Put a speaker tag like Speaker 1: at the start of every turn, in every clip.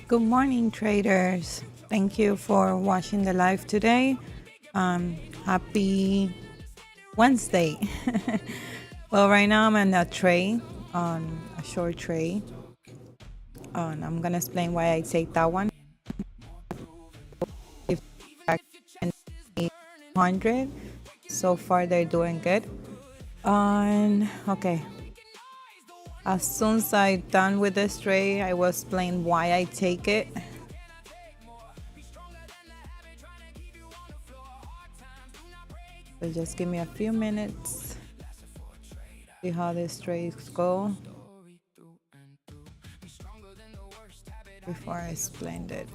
Speaker 1: Good morning, traders. Thank you for watching the live today. Happy Wednesday. Well, right now I'm in a trade, on a short trade. And I'm going to explain why I take that one. If 100, so far they're doing good. And okay, as soon as I'm done with this trade, I will explain why I take it. So just give me a few minutes. See how these trades go before I explain it.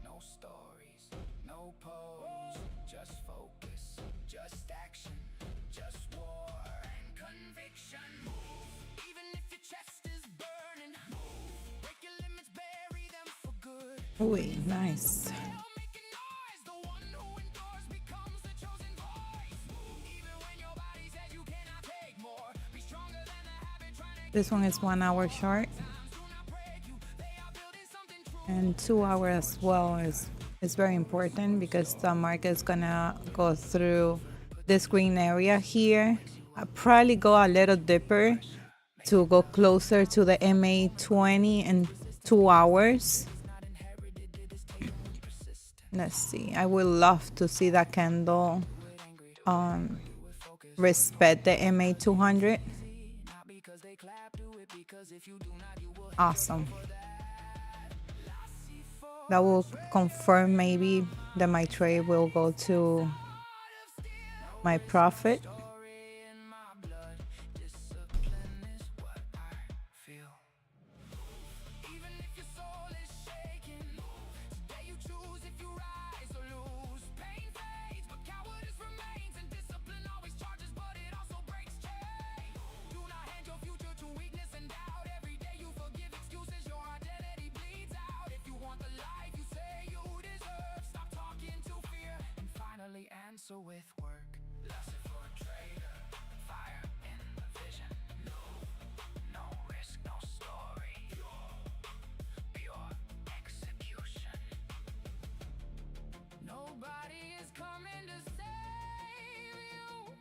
Speaker 2: No stories, no pose, just focus, just action, just war and conviction. Move, even if your chest is burning. Move, break your limits, bury them for good.
Speaker 1: Ooh, nice. This one is 1 hour short. And 2 hours as well is very important because the market is gonna go through this green area here. I'll probably go a little deeper to go closer to the MA 20 in 2 hours. Let's see. I would love to see that candle respect the MA 200. Awesome. That will confirm maybe that my trade will go to my profit.
Speaker 2: Answer with work. Lasted for a trader. Fire in the vision. No risk, no story. Pure execution. Nobody is coming to save you.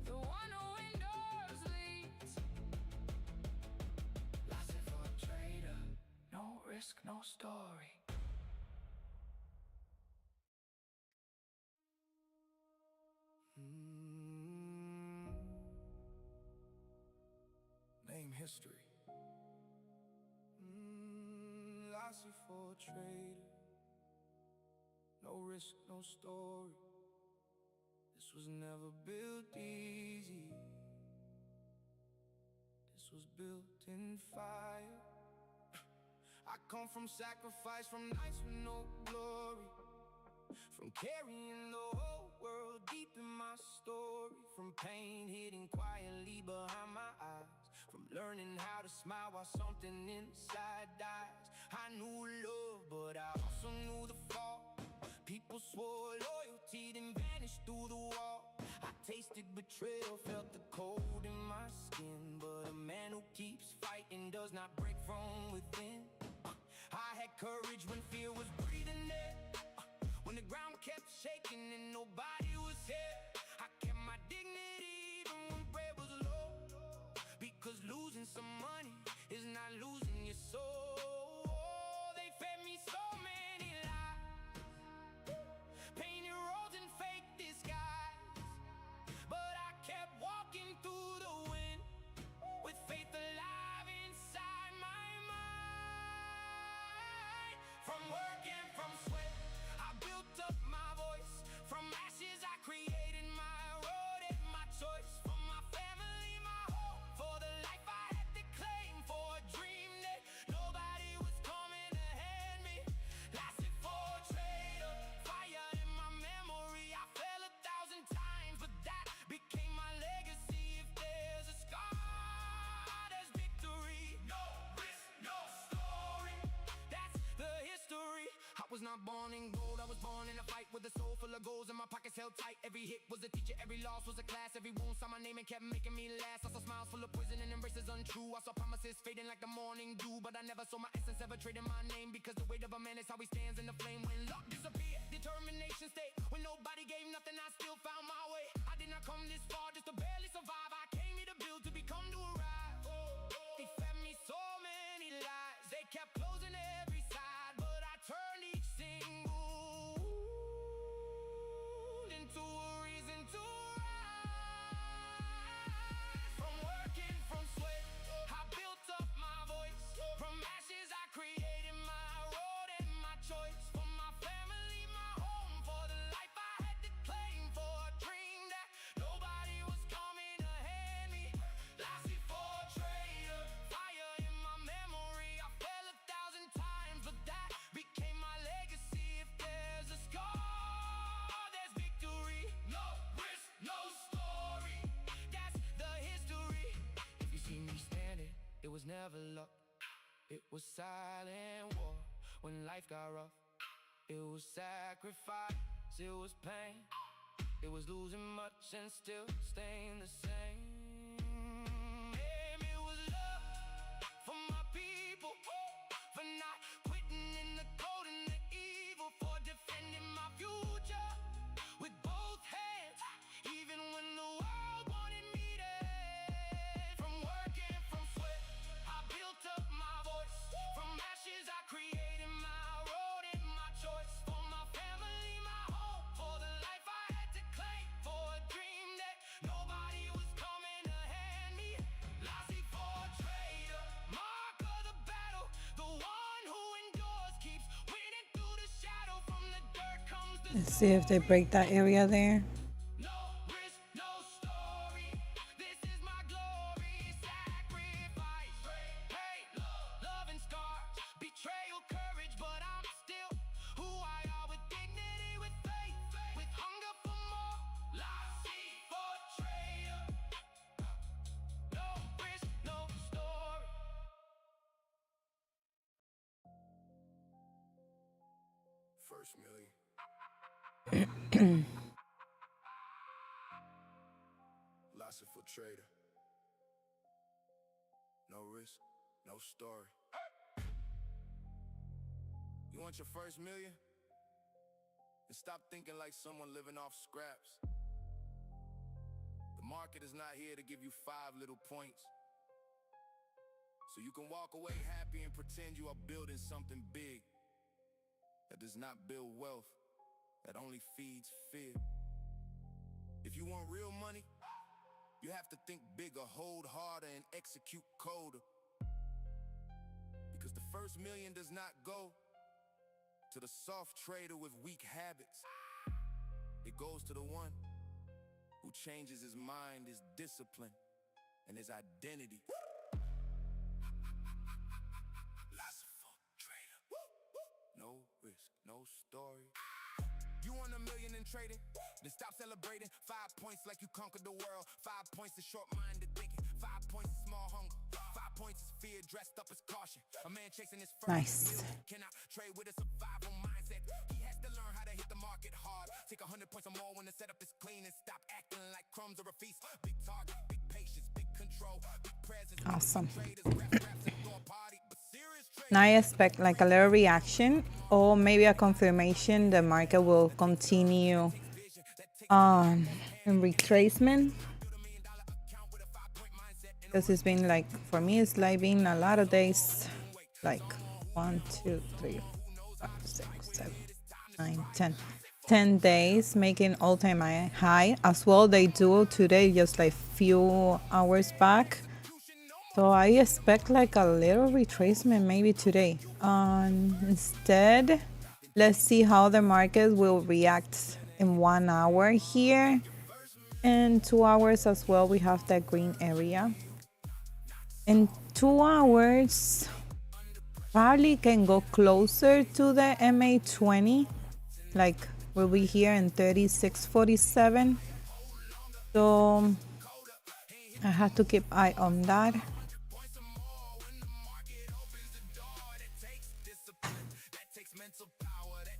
Speaker 2: The one who endures leads. Lasted for a trader. No risk, no story. Name history. Lost it for a trader. No risk, no story. This was never built easy. This was built in fire. I come from sacrifice, from nights with no glory. From carrying the whole world deep in my story. From pain hidden quietly behind my eyes. From learning how to smile while something inside dies. I knew love, but I also knew the fall. People swore loyalty, then vanished through the wall. I tasted betrayal, felt the cold in my skin. But a man who keeps fighting does not break from within. I had courage when fear was breathing in. When the ground kept shaking and nobody was here. I kept my dignity even when bread was low. Because losing some money is not losing your soul. They fed me so many lies, painted roads and fake disguise. But I kept walking through the wind with faith alive inside my mind. From work and from sweat, I built up my voice. was not born in gold, I was born in a fight with a soul full of goals and my pockets held tight. Every hit was a teacher, every loss was a class. Every wound saw my name and kept making me last. I saw smiles full of poison and embraces untrue. I saw promises fading like the morning dew, but I never saw my essence ever trading my name, because the weight of a man is how he stands in the flame. When luck disappeared, determination stayed. When nobody gave nothing, I still found my way. I did not come this far just to barely survive. I came here to build, to become, to arrive. They fed me so many lies, they kept closing every side, but I turned each single wound into a reason to rise. From working, from sweat, I built up my voice. From ashes I created my road and my choice. For my family, my home, for the life I had to claim. For a dream that nobody was coming to hand me. Lost it for a traitor. Fire in my memory, I fell 1,000 times, but that became my legacy. If there's a scar, there's victory. No risk, no story, that's the history. If you see me standing, it was never luck. It was silent war when life got rough. It was sacrifice, it was pain. It was losing much and still staying the same. And it was love for my people, for not quitting in the cold and the evil, for defending my future with both hands, even when the world wanted me dead. From working, from sweat, I built up my voice. From ashes I created my road and my choice. For my family, my home, for the life I had to claim. For a dream that nobody was coming to hand me. Lost it for a traitor. Mark of the battle, the one who endures, keeps winning through the shadow. From the dirt comes the
Speaker 1: Let's see if they break that area there.
Speaker 2: no risk, no story. This is my glory. Sacrifice, pain, love and scars, betrayal, courage, but I'm still who I are. With dignity, with faith, with hunger for more. Lost seed for traitor. No risk, no story. First million. Lost it for trader. No risk, no story. You want your first million? Then stop thinking like someone living off scraps. The market is not here to give you 5 little points, so you can walk away happy and pretend you are building something big. That does not build wealth, that only feeds fear. If you want real money, you have to think bigger, hold harder, and execute colder. Because the first million does not go to the soft trader with weak habits. It goes to the one who changes his mind, his discipline, and his identity. Lots of trader. No risk, no story. You want $1 million in trading? Then stop celebrating. 5 points like you conquered the world. 5 points is short-minded thinking. 5 points is small hunger. 5 points is fear dressed up as caution. A man chasing his first
Speaker 1: Nice.
Speaker 2: meal cannot trade with a survival mindset. He has to learn how to hit the market hard. Take 100 points or more when the setup is clean, and stop acting like crumbs or a feast. Big target, big patience, big control, big presence.
Speaker 1: Awesome.
Speaker 2: Traders, raps, and throw a party. But serious
Speaker 1: Now I expect like a little reaction or maybe a confirmation the market will continue on in retracement, because it's been like, for me it's like been a lot of days, like 1 2 3 4 5 6 7 9 10 days making all-time high as well. They do today, just like few hours back. So I expect like a little retracement maybe today. Instead, let's see how the market will react in 1 hour here. And 2 hours as well, we have that green area. In 2 hours, probably can go closer to the MA20. Like we'll be here in 36.47. So I have to keep eye on that.
Speaker 2: mental power that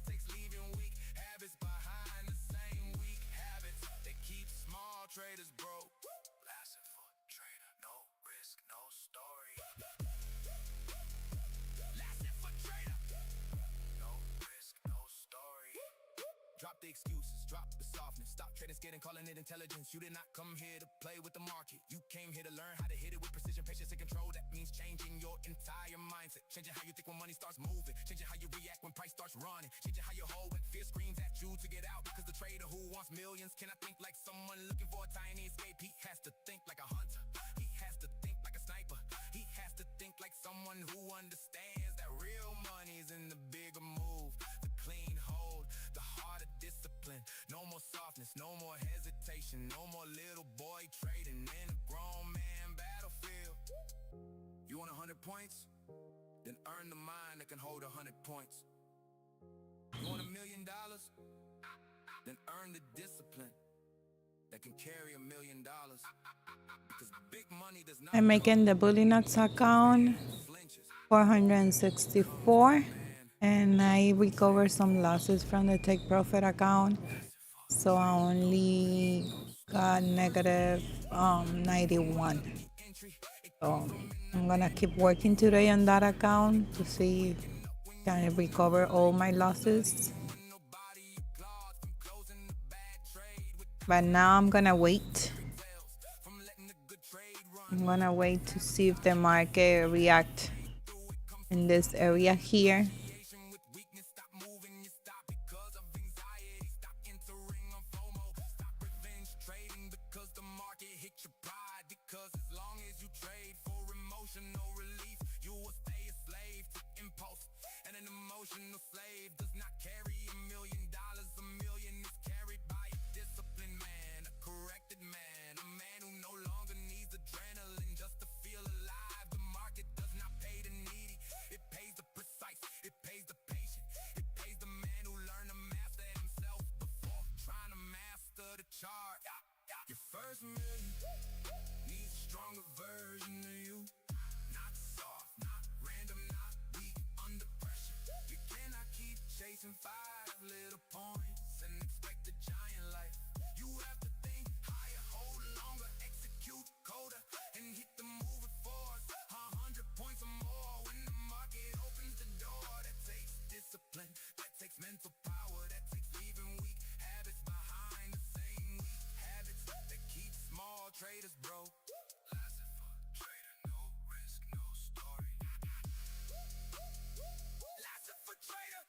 Speaker 2: drop the softness. Stop trading scared and calling it intelligence. You did not come here to play with the market. You came here to learn how to hit it with precision, patience, and control. That means changing your entire mindset. Changing how you think when money starts moving. Changing how you react when price starts running. Changing how you hold when fear screams at you to get out. Because the trader who wants millions cannot think like someone looking for a tiny escape. He has to think like a hunter. He has to think like a sniper. He has to think like someone who understands that real money's in the bigger move. The clean hold, the heart of discipline. No more softness, no more hesitation. No more little boy trading in a grown man battlefield. You want 100 points? Then earn the mind that can hold 100 points. You want $1 million? Then earn the discipline that can carry $1 million. Because big money does not
Speaker 1: I'm making the Bullinox account 464, and I recovered some losses from the take profit account, so I only got negative 91. So I'm gonna keep working today on that account to see if I can recover all my losses. But now I'm gonna wait. I'm gonna wait to see if the market react in this area here.
Speaker 2: Your first million needs a stronger version of you. Not soft, not random, not weak, under pressure. You cannot keep chasing 5 little points and expect a giant life. You have to think higher, hold longer, execute colder, and hit the moving force. 100 points or more when the market opens the door. That takes discipline, that takes mental power, that takes leaving weak habits behind the same weak habits that keep small traders broke. Lesson for trader, no risk, no story. Lesson for trader,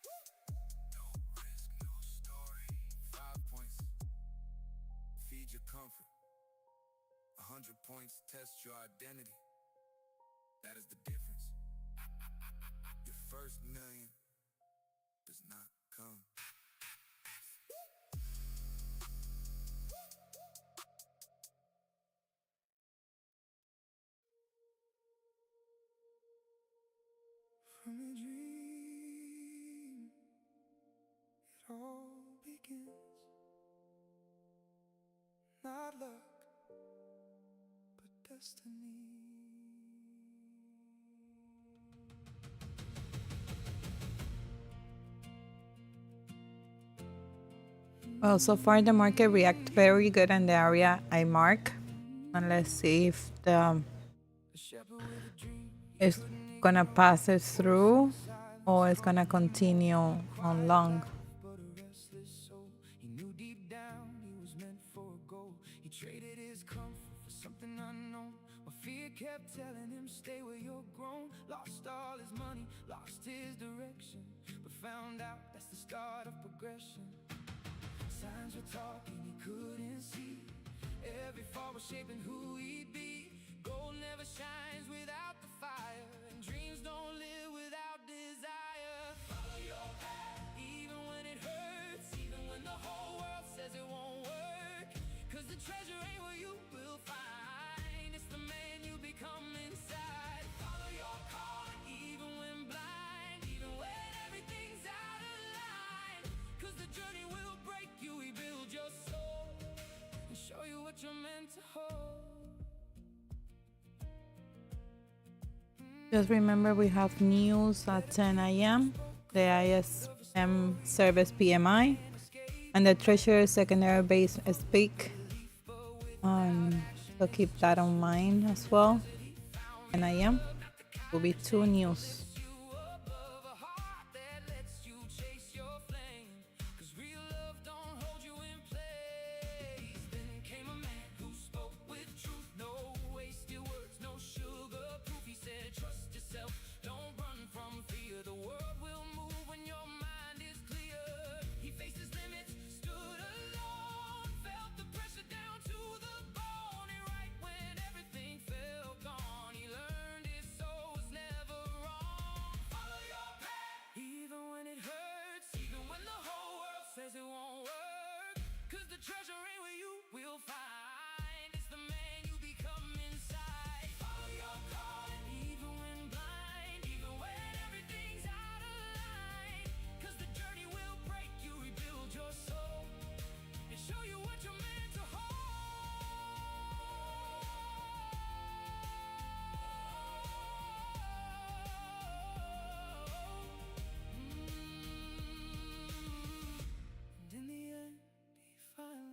Speaker 2: no risk, no story. 5 points, feed your comfort. 100 points, test your identity. That is the difference. Your first million does not come. From a dream, it all begins. Not luck, but destiny.
Speaker 1: Well, so far the market react very good in the area I mark. And let's see if it's gonna pass it through or it's gonna continue on long.
Speaker 2: But a restless soul, he knew deep down he was meant for gold. He traded his comfort for something unknown. But fear kept telling him, stay where you're grown. Lost all his money, lost his direction, but found out that's the start of progression. Signs were talking he couldn't see. Every fall was shaping who he'd be. Gold never shines without the fire, and dreams don't live without desire. Follow your path, even when it hurts, even when the whole world says it won't work. Cause the treasure ain't where you will find, it's the man you become inside. Follow your calling, even when blind, even when everything's out of line. Cause the journey will break you, he build your soul and show you what you're meant to hold.
Speaker 1: Just remember we have news at 10 a.m. The ISM service PMI and the Treasury secondary base speak. So keep that in mind as well. 10 a.m. will be 2 news.
Speaker 2: Above a heart that lets you chase your flame. Cause real love don't hold you in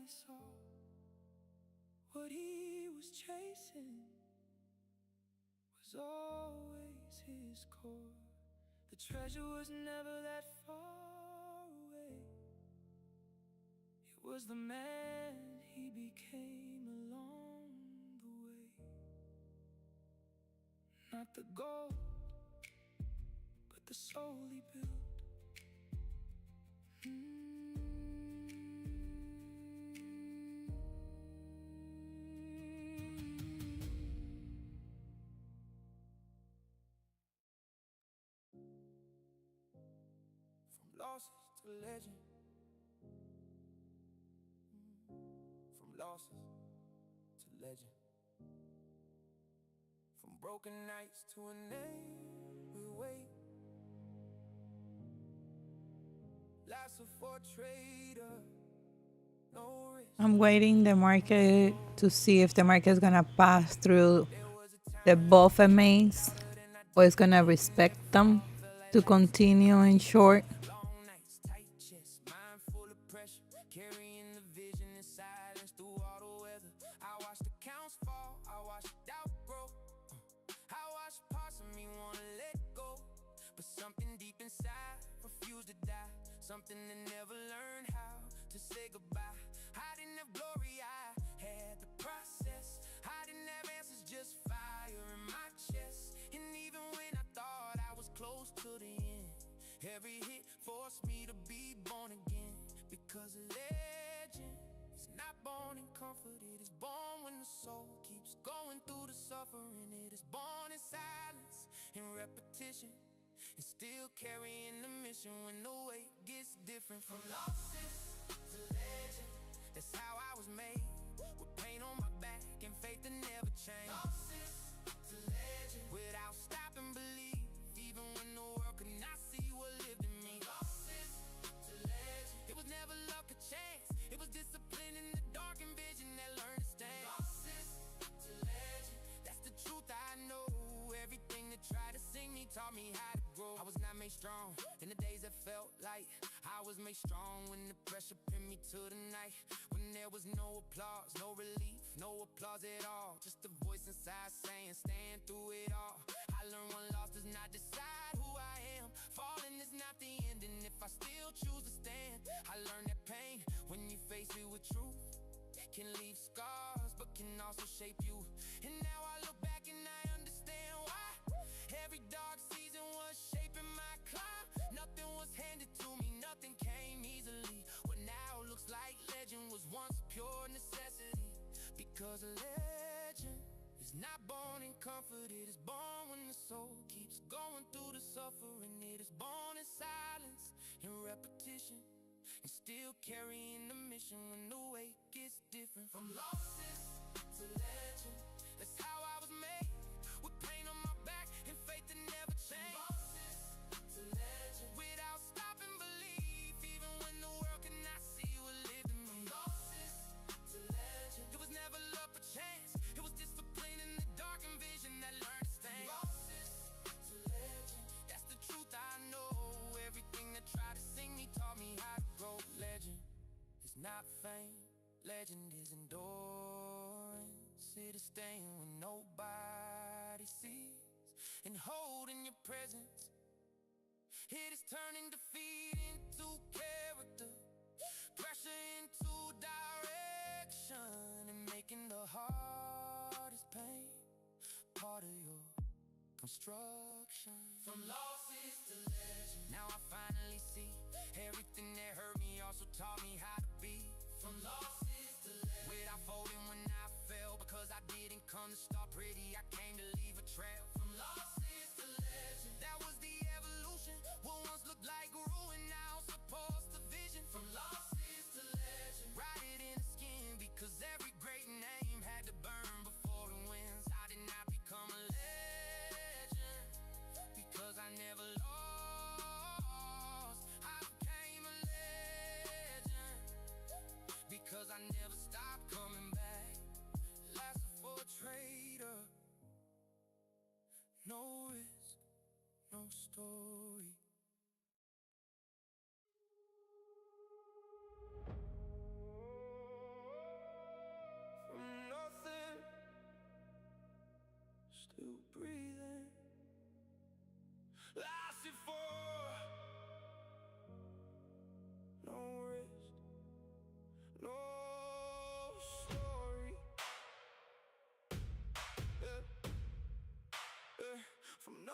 Speaker 2: saw what he was chasing was always his core. The treasure was never that far away. It was the man he became along the way. Not the gold, but the soul he built. From losses to legend. From losses to legend. From broken nights to a name we wait. Life's a for trader. No risk.
Speaker 1: I'm waiting the market to see if the market is gonna pass through the both MAs or it's gonna respect them to continue in short.
Speaker 2: Long nights, tight chest, mind full of pressure, carrying the vision in silence through all the weather. I watch the counts fall, I watch doubt grow. I watch parts of me wanna let go, but something deep inside refused to die. Something that never learned how to say goodbye. I didn't have glory, I had the process. I didn't have answers, just fire in my chest. And even when I thought I was close to the end, every hit forced me to be born again. Because a legend is not born in comfort, it is born when the soul keeps going through the suffering. It is born in silence, in repetition, and still carrying the mission when the weight gets different. From losses to legend, that's how I was made. With pain on my back and faith that never changed. Losses to legend, without stopping believe, even when the world could not see what lived in me. Losses to legend, it was never luck or chance, it was discipline in the dark and vision that learned to stand. Losses to legend, that's the truth I know. Everything that tried to sing me taught me how to grow. I was not made strong in the days that felt like I was made strong when the pressure pinned me to the night. When there was no applause, no relief, no applause at all. Just a voice inside saying, stand through it all. I learned one loss does not decide who I am. Falling is not the end, and if I still choose to stand, I learned that pain, when you face it with truth, can leave scars, but can also shape you. And now I look back and I understand why. Every dark season was shaping my climb. Nothing was handed to me, nothing came easily. What now looks like legend was once pure necessity. Because a legend is not born in comfort, it is born when the soul keeps going through the suffering. It is born in silence, in repetition, and still carrying the mission when the weight gets different. From losses to legend, that's how I was made. With pain on my back and faith that never changed. Losses to legend, without stopping belief, even when the world could not see what lived in me. Losses to legend, it was never luck or chance, it was discipline in the dark and vision that learned to stand. Losses to legend, that's the truth I know. Everything that tried to sing me taught me how to grow. Legend is not fame, legend is endurance. It is staying when nobody sees, and holding your presence. It is turning defeat into character, pressure into direction, and making the hardest pain part of your construction. From losses to legend, now I finally see everything that hurt me also taught me how to be. From losses to legend, without folding when I fell, because I didn't come to start pretty, I came to leave a trail. From losses to legend, that was the evolution. What once looked like ruin now supports the vision. From losses to legend, write it in the skin, because every great name had to burn before it wins. I did not become a legend because I never lost. I became a legend because I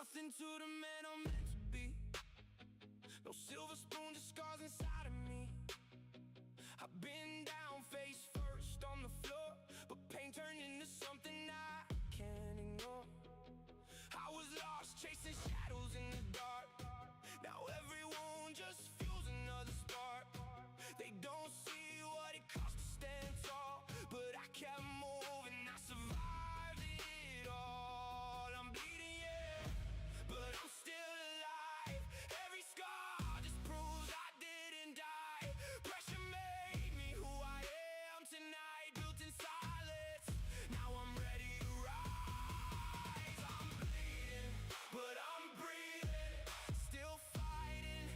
Speaker 2: nothing to the man I'm meant to be. No silver spoon, just scars inside of me. I've been down face first on the floor, but pain turned into something I can't ignore. I was lost chasing shadows in the dark. Now every wound just fuels another spark. They don't see what it costs to stand tall, but I kept moving, I survived it all. I'm bleeding, yeah, but I'm still alive. Every scar just proves I didn't die. Pressure made me who I am tonight, built in silence. Now I'm ready to rise. I'm bleeding, but I'm breathing, still fighting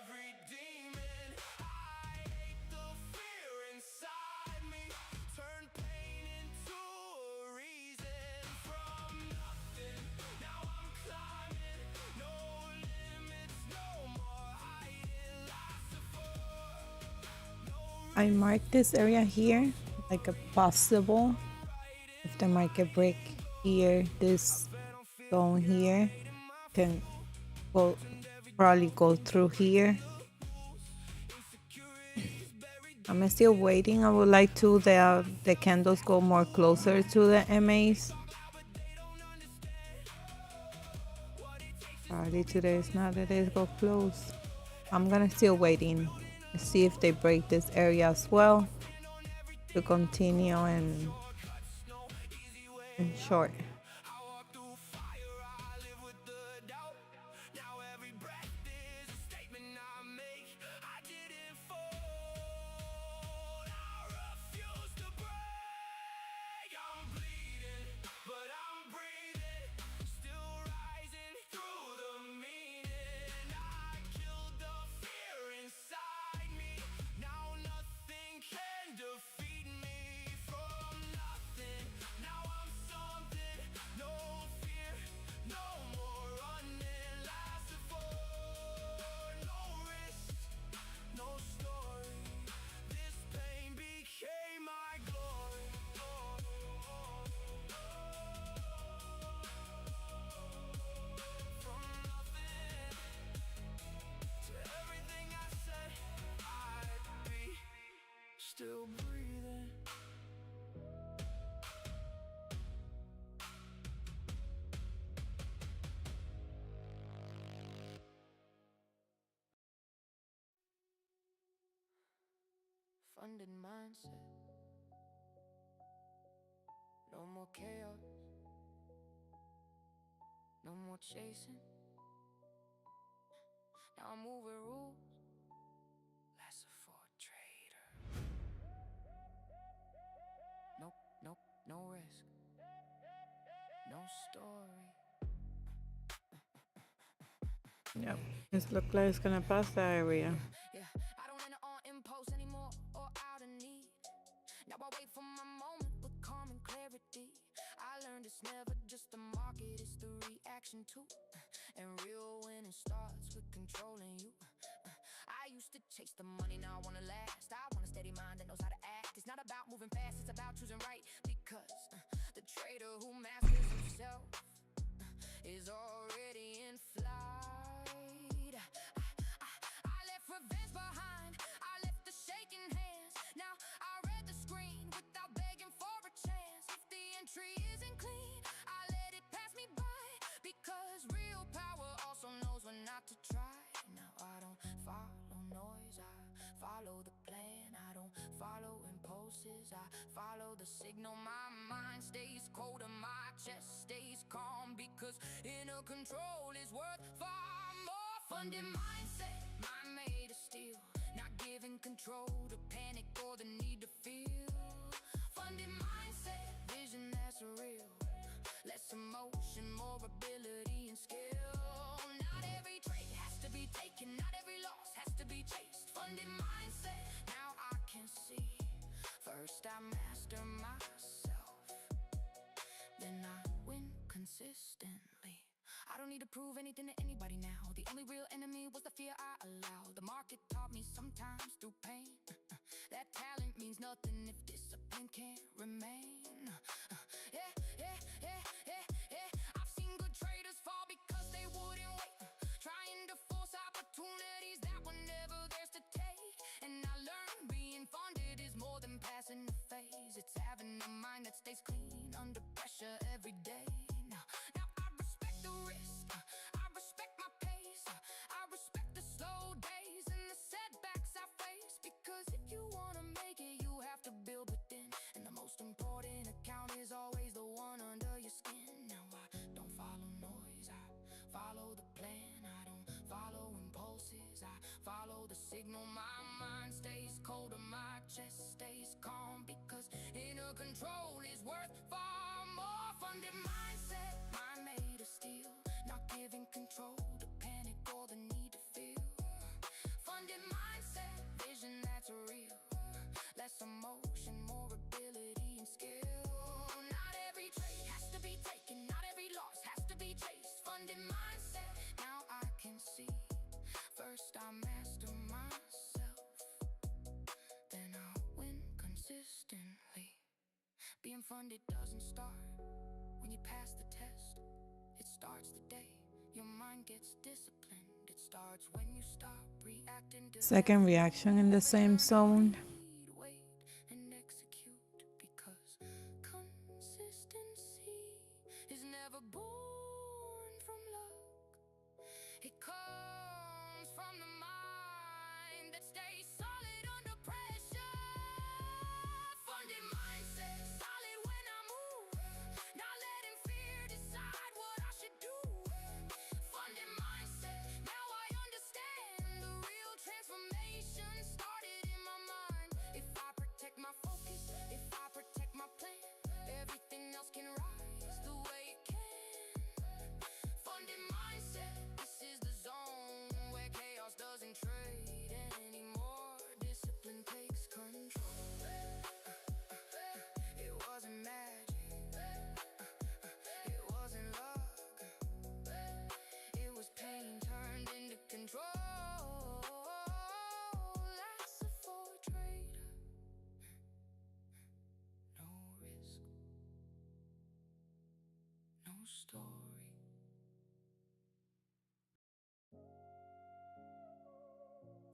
Speaker 2: every demon. I hate the fear inside me, turn pain into a reason. From nothing, now I'm climbing, no limits, no more hiding. Life's a
Speaker 1: I marked this area here like a possible. If the market break here, this zone here can go probably go through here. I'm still waiting. I would like to the candles go more closer to the MAs. Probably today is not the day to go close. I'm gonna still waiting to see if they break this area as well to continue and short.
Speaker 2: I walk through fire, I live with the doubt. Now every breath is a statement I make. I didn't fall, I refuse to break. I'm bleeding, but I'm breathing, still rising through the meaning. I killed the fear inside me, now nothing can defeat me. From nothing, now I'm something, no fear, no more running. Last of all, no risk, no story. This pain became my glory. From nothing to everything I said I'd be, still breathing. Funded mindset, no more chaos, no more chasing. Now I'm moving rules, lesser for a trader. Nope, nope, no risk, no story.
Speaker 1: Yep, this look like it's gonna pass that area.
Speaker 2: Yeah, I don't enter on impulse anymore or out of need. Now I wait for my moment with calm and clarity. I learned it's never just the market, it's the reaction too. And real winning starts with controlling you. I used to chase the money, now I wanna last. I want a steady mind that knows how to act. It's not about moving fast, it's about choosing right. Because the trader who masters himself is already in flight. I left revenge behind, I left the shaking hands. Now I read the screen without begging for a chance. If the entry isn't clean, I let it pass me by. Because real power also knows when not to try. Now I don't follow noise, I follow the plan. I don't follow impulses, I follow the signal. My mind stays cold and my chest stays calm, because inner control is worth far more. Funded mindset, mind made of steel, not giving control to panic or the need to feel. Funded mindset, vision that's real, less emotion, more ability and skill. Not every trade has to be taken, not every loss has to be chased. Funded mindset, now I can see. First I master myself, then I win consistently. I don't need to prove anything to anybody now. The only real enemy was the fear I allowed. The market taught me sometimes through pain that talent means nothing if discipline can't remain. Yeah, yeah, yeah, yeah, yeah. I've seen good traders fall because they passing the phase. It's having a mind that stays clean under pressure every day. Now I respect the risk, I respect my pace, I respect the slow days and the setbacks I face. Because if you wanna make it, you have to build within. And the most important account is always the one under your skin. Now I don't follow noise, I follow the plan. I don't follow impulses, I follow the signal. My mind stays cold and my chest stays calm. Because inner control is worth far more. Funded mindset, mind made of steel, not giving control to panic or the need to feel. Funded mindset, vision that's real, less emotion, more ability and skill. Not every trade has to be taken, not every loss has to be chased. Funded mindset, now I can see. First I master myself, then I'll win consistently. Being funded doesn't start when you pass the test, it starts the day your mind gets disciplined. It starts when you stop reacting to
Speaker 1: Second reaction in the same zone.
Speaker 2: wait and execute. Because consistency is never born from luck, it comes from the mind that stays solid under pressure. Funded mindset, solid when I move, not letting fear decide what I should do. Funded mindset, now I understand the real transformation started in my mind. If I protect my focus, if I protect my plan, everything else can rise the way it can. Funded mindset, this is the zone where chaos doesn't trade anymore. Discipline takes control. It wasn't magic, it wasn't luck, it was pain turned into control. That's a for trader. No risk, no story.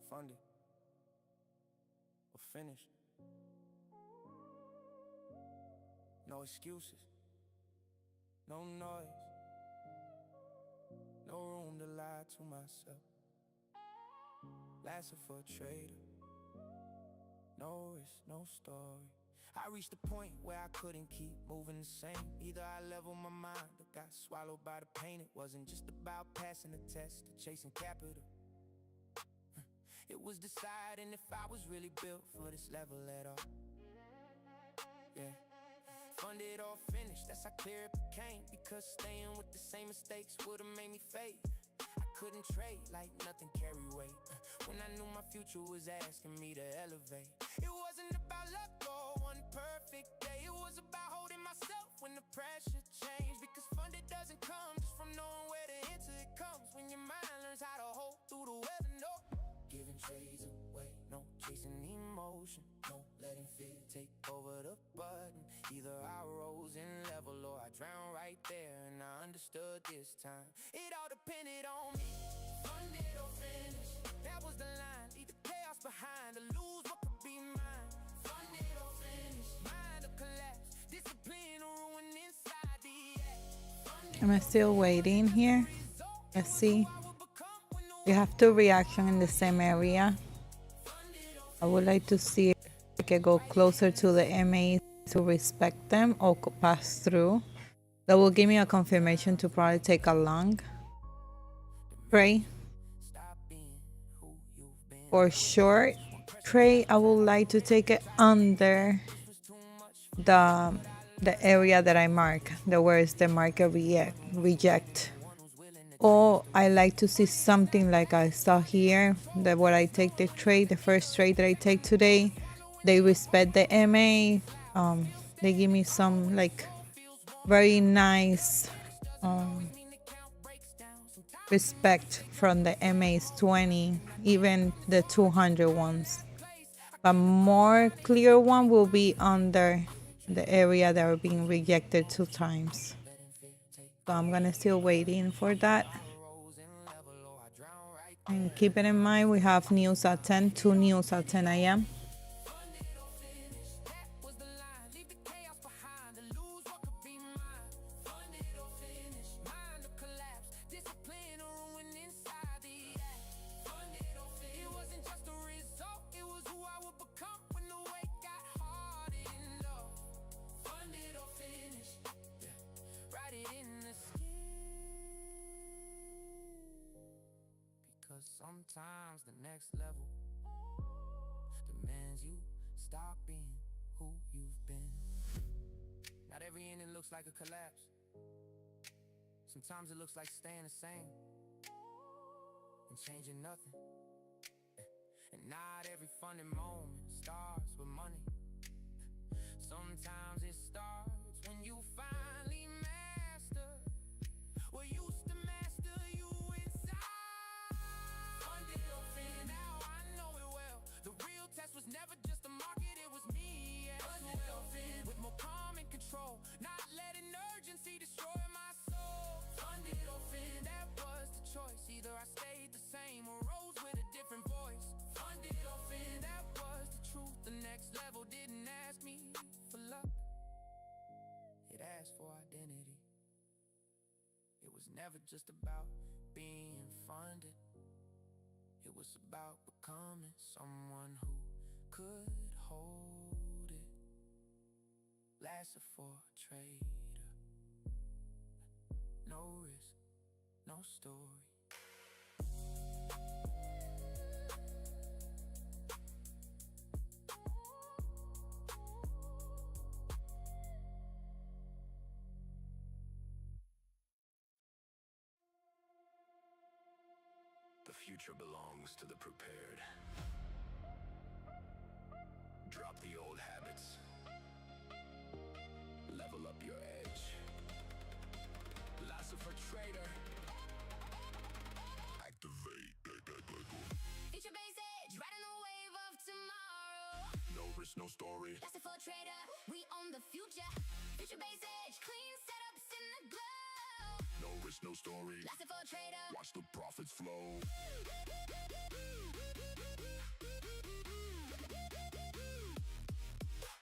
Speaker 2: Funded or finished. No excuses, no noise, no room to lie to myself. Lasted for a trader. No risk, no story. I reached a point where I couldn't keep moving the same. Either I leveled my mind or got swallowed by the pain. It wasn't just about passing the test or chasing capital. It was deciding if I was really built for this level at all. Yeah. Funded or finished, that's how clear it became. Because staying with the same mistakes would've made me fade. I couldn't trade like nothing carry weight, when I knew my future was asking me to elevate. It wasn't about luck or one perfect day, it was about holding myself when the pressure changed. Because funded doesn't come just from knowing where to enter, it comes when your mind learns how to hold through the weather. No giving trades away, no chasing emotion, no letting fear take over the button. Either I rose in level or I drowned right there. And I understood this time, it all depended on me. Funded or finished, that was the line. Leave the chaos behind, to lose what could be mine. Funded or finished, mind or collapse, discipline or ruin inside the act.
Speaker 1: Am I still waiting here? Let's see. You have two reactions in the same area. I would like to see if I can go closer to the MA to respect them or pass through. That will give me a confirmation to probably take a long. Pray. For short trade, I would like to take it under the area that I mark, the where is the market reject. Or I like to see something like I saw here, that when I take the trade, the first trade that I take today, they respect the MA. They give me some like very nice respect from the MA's 20, even the 200 ones. A more clear one will be under the area that are being rejected 2 times. So I'm gonna still waiting for that. And keep it in mind, we have news at 10, 2 news at 10 a.m.
Speaker 2: Sometimes the next level demands you stop being who you've been. Not every ending looks like a collapse. Sometimes it looks like staying the same and changing nothing. And not every funding moment starts with money. Sometimes it starts when you finally master what used to master you inside. Funded or fin, now I know it well. The real test was never just the market, it was me. Funded or fin, with more calm and control, not letting urgency destroy my soul. Funded or fin, that was the choice. Either I stayed the same or rose with a different voice. Funded or fin, that was the truth. The next level didn't ask me for luck, it asked for identity. It was never just about being funded, it was about becoming someone who could hold it. Lasted for a trader. No risk, no story.
Speaker 3: The future belongs to the prepared. Drop the old habits. Level up your edge. Lasso for trader. Activate.
Speaker 4: Future base edge, riding the wave of tomorrow.
Speaker 3: No risk, no story.
Speaker 4: That's it for a trader, we own the future. Future base edge, clean setups in the glow.
Speaker 3: No risk, no story.
Speaker 4: That's it for a trader.
Speaker 3: Watch the profits flow.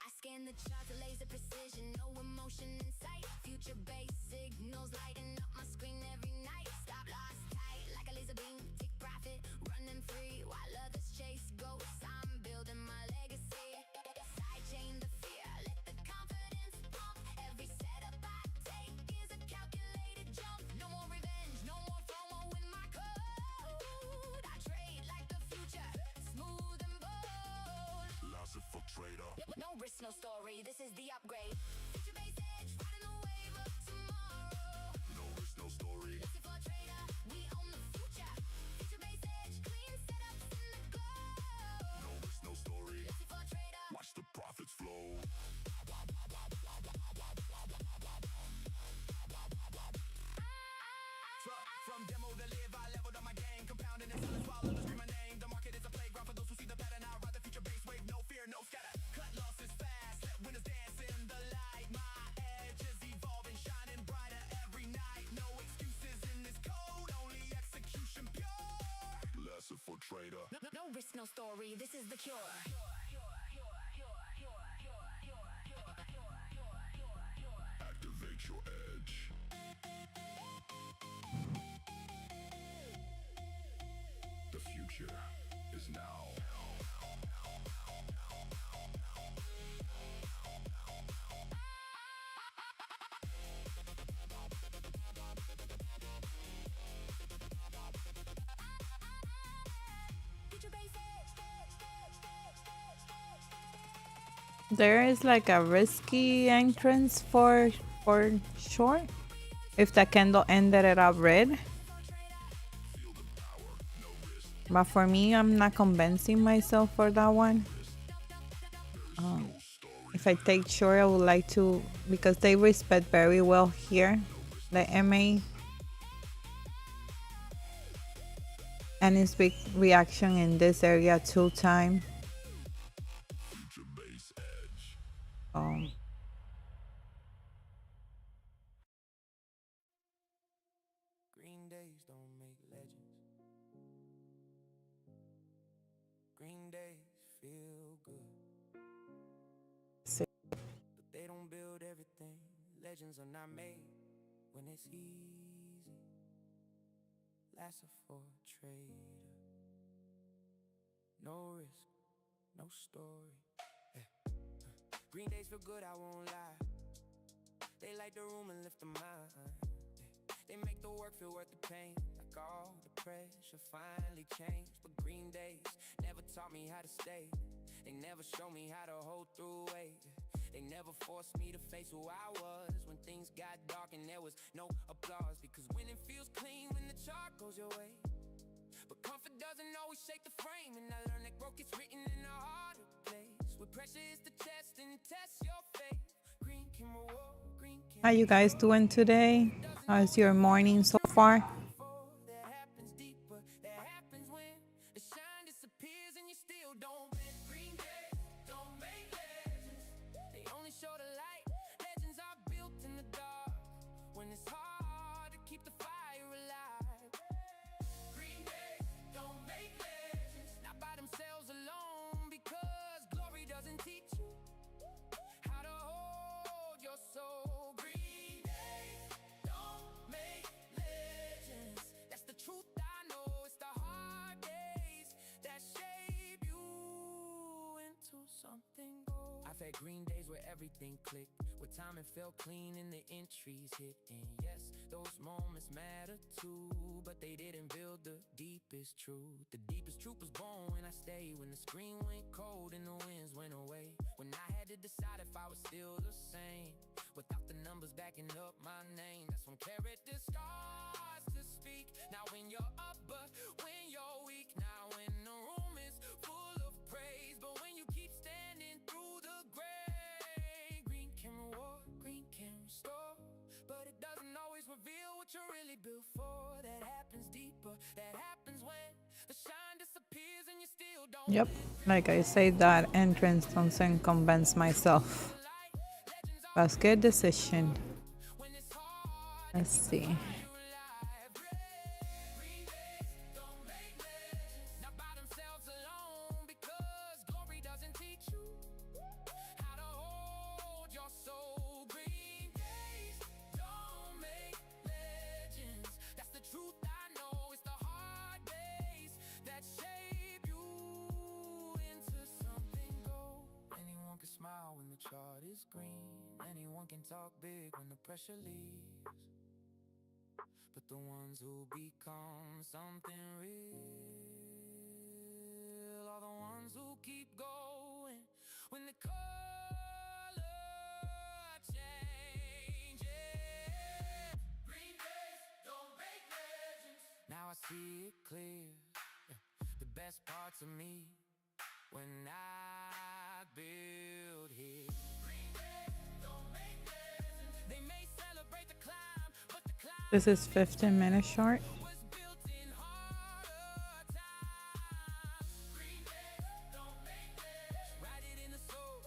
Speaker 4: I scan the charts with laser precision, no emotion in sight. Future base signals lighting up my screen every night. Stop loss tight like a laser beam, take profit, running free while others chase ghosts. I'm building my legacy. Sidechain the fear, let the confidence pump. Every setup I take is a calculated jump. No more revenge, no more FOMO in my code. I trade like the future, smooth and bold.
Speaker 3: Lasso for trader.
Speaker 4: No risk, no story, this is the upgrade. Future base edge, riding the wave of tomorrow.
Speaker 3: No risk, no story.
Speaker 4: That's it for a trader, we own the future. Future base edge, clean setups in the glow.
Speaker 3: No risk, no story.
Speaker 4: That's it for a trader.
Speaker 3: Watch the profits flow.
Speaker 2: From demo to live, I leveled up my game. Compounding and selling while others scream my name. The market is a playground for those who see the pattern. I ride the future base wave, no fear, no scatter. Cut losses fast, let winners dance in the light. My edge is evolving, shining brighter every night. No excuses in this code, only execution pure.
Speaker 3: Lasso for trader.
Speaker 4: No risk, no story, this is the cure.
Speaker 3: Activate your edge. The future is now.
Speaker 4: Future base edge.
Speaker 1: There is like a risky entrance for short. If the candle ended it up red. But for me, I'm not convincing myself for that one. If I take short, I would like to, because they respect very well here, the MA. And it's big reaction in this area 2 times.
Speaker 3: Future base edge.
Speaker 2: Green days don't make legends. Green days feel good, but they don't build everything. Legends are not made when it's easy. Lasso for trader. No risk, no story. Green days feel good, I won't lie. They light the room and lift the mind. They make the work feel worth the pain. Like all the pressure finally changed. But green days never taught me how to stay. They never showed me how to hold through weight. They never forced me to face who I was when things got dark and there was no applause. Because winning feels clean when the chart goes your way. But comfort doesn't always shake the frame. And I learned that growth gets written in a harder place. Where pressure is the test and test your faith. Green can reward, green can.
Speaker 1: How you guys doing today? How's your morning so far?
Speaker 2: That happens deeper, that happens when the shine disappears and you still don't bend. Green days don't make legends, they only show the light. Legends are built in the dark when it's hard to keep the fire alive. Green days don't make legends, not by themselves alone, because glory doesn't teach you how to hold your soul. Green days don't make legends, that's the truth I know. It's the hard days that shape you into something gold. I've had green days where everything clicked, where timing felt clean and the entries hit. And yes, those moments matter too, but they didn't build the deepest truth. The deepest truth was born when I stayed, when the screen went cold and the winds went away. When I had to decide if I was still the same, without the numbers backing up my name. That's when clarity starts to speak. Now when you're up, but when you're weak. Now when the room is full of praise, but when you keep standing through the gray. Green can reward, green can restore, but it doesn't always reveal what you're really built for. That happens deeper, that happens when the shine disappears and you still don't.
Speaker 1: Yep, like I said, that entrance doesn't convince myself. That's a good decision. Let's see.
Speaker 2: Smile when the chart is green. Anyone can talk big when the pressure leaves, but the ones who become something real are the ones who keep going when the color changes. Green days don't make legends, now I see it clear. The best parts of me when I build here. Green days don't make legends, they may celebrate the climb, but the climb
Speaker 1: This is 15-minute short.
Speaker 2: was built in harder times. Green days don't make legends, write it in the soul,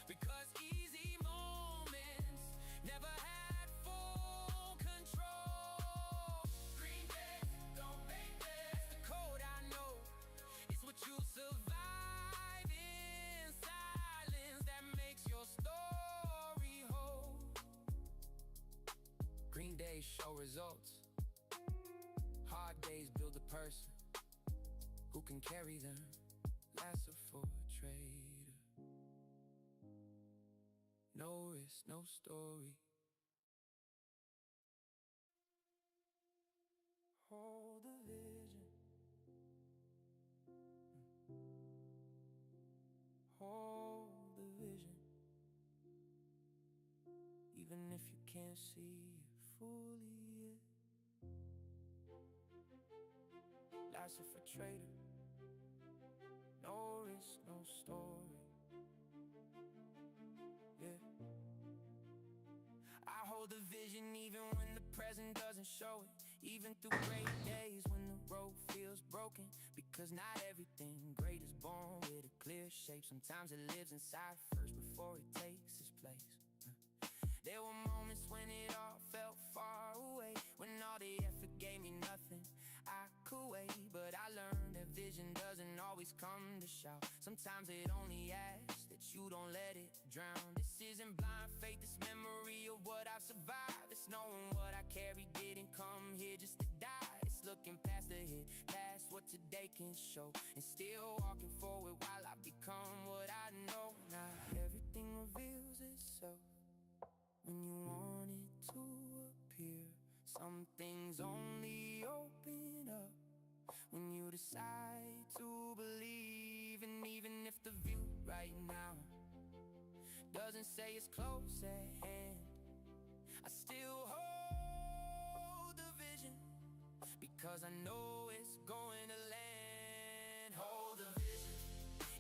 Speaker 2: because easy moments never had full control. Green days don't make legends, the code I know, it's what you survive in silence that makes your story whole. Green days show results, hard days build a person who can carry them. Lasser for a trader, no risk, no story. Hold the vision, hold the vision, even if you can't see it fully yet. Lasser for trader, no risk, no story. Yeah, I hold the vision even when the present doesn't show it, even through great days when the road feels broken. Because not everything great is born with a clear shape. Sometimes it lives inside first before it takes its place. There were moments when it all felt far away, when all the effort gave me nothing I could wait. But I learned that vision doesn't always come to shout. Sometimes it only asks that you don't let it drown. This isn't blind faith, it's memory of what I've survived. It's knowing what I carry didn't come here just to die. It's looking past the hit, past what today can show, and still walking forward while I become what I know. Not everything reveals itself when you want it to appear. Some things only open when you decide to believe. And even if the view right now doesn't say it's close at hand, I still hold the vision, because I know it's going to land. Hold the vision,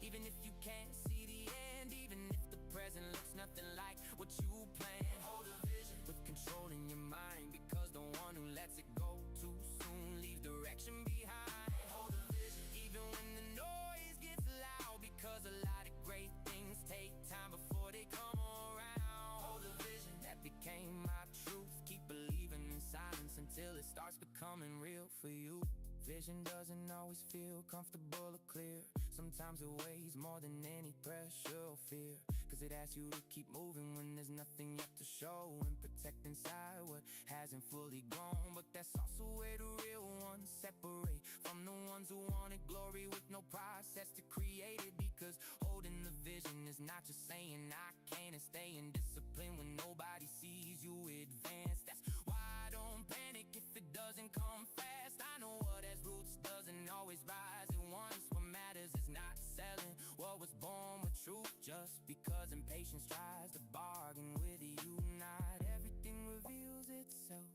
Speaker 2: even if you can't see the end, even if the present looks nothing like what you planned. Hold the vision with control in your mind, because the one who lets it go too soon leaves direction behind. Hold the vision, even when the noise gets loud, because a lot of great things take time before they come around. Hold the vision, that became my truth. Keep believing in silence until it starts becoming real for you. Vision doesn't always feel comfortable or clear. Sometimes it weighs more than any pressure or fear, cause it asks you to keep moving when there's nothing yet to show, and protect inside what hasn't fully grown. But that's also where the real ones separate from the ones who wanted glory with no process to create it. Because holding the vision is not just saying I can, and staying disciplined when nobody sees you advance. That's why I don't panic if it doesn't come fast. I know what has roots doesn't always rise at once. What matters is not selling what was born with truth, just because impatience tries to bargain with you. Not everything reveals itself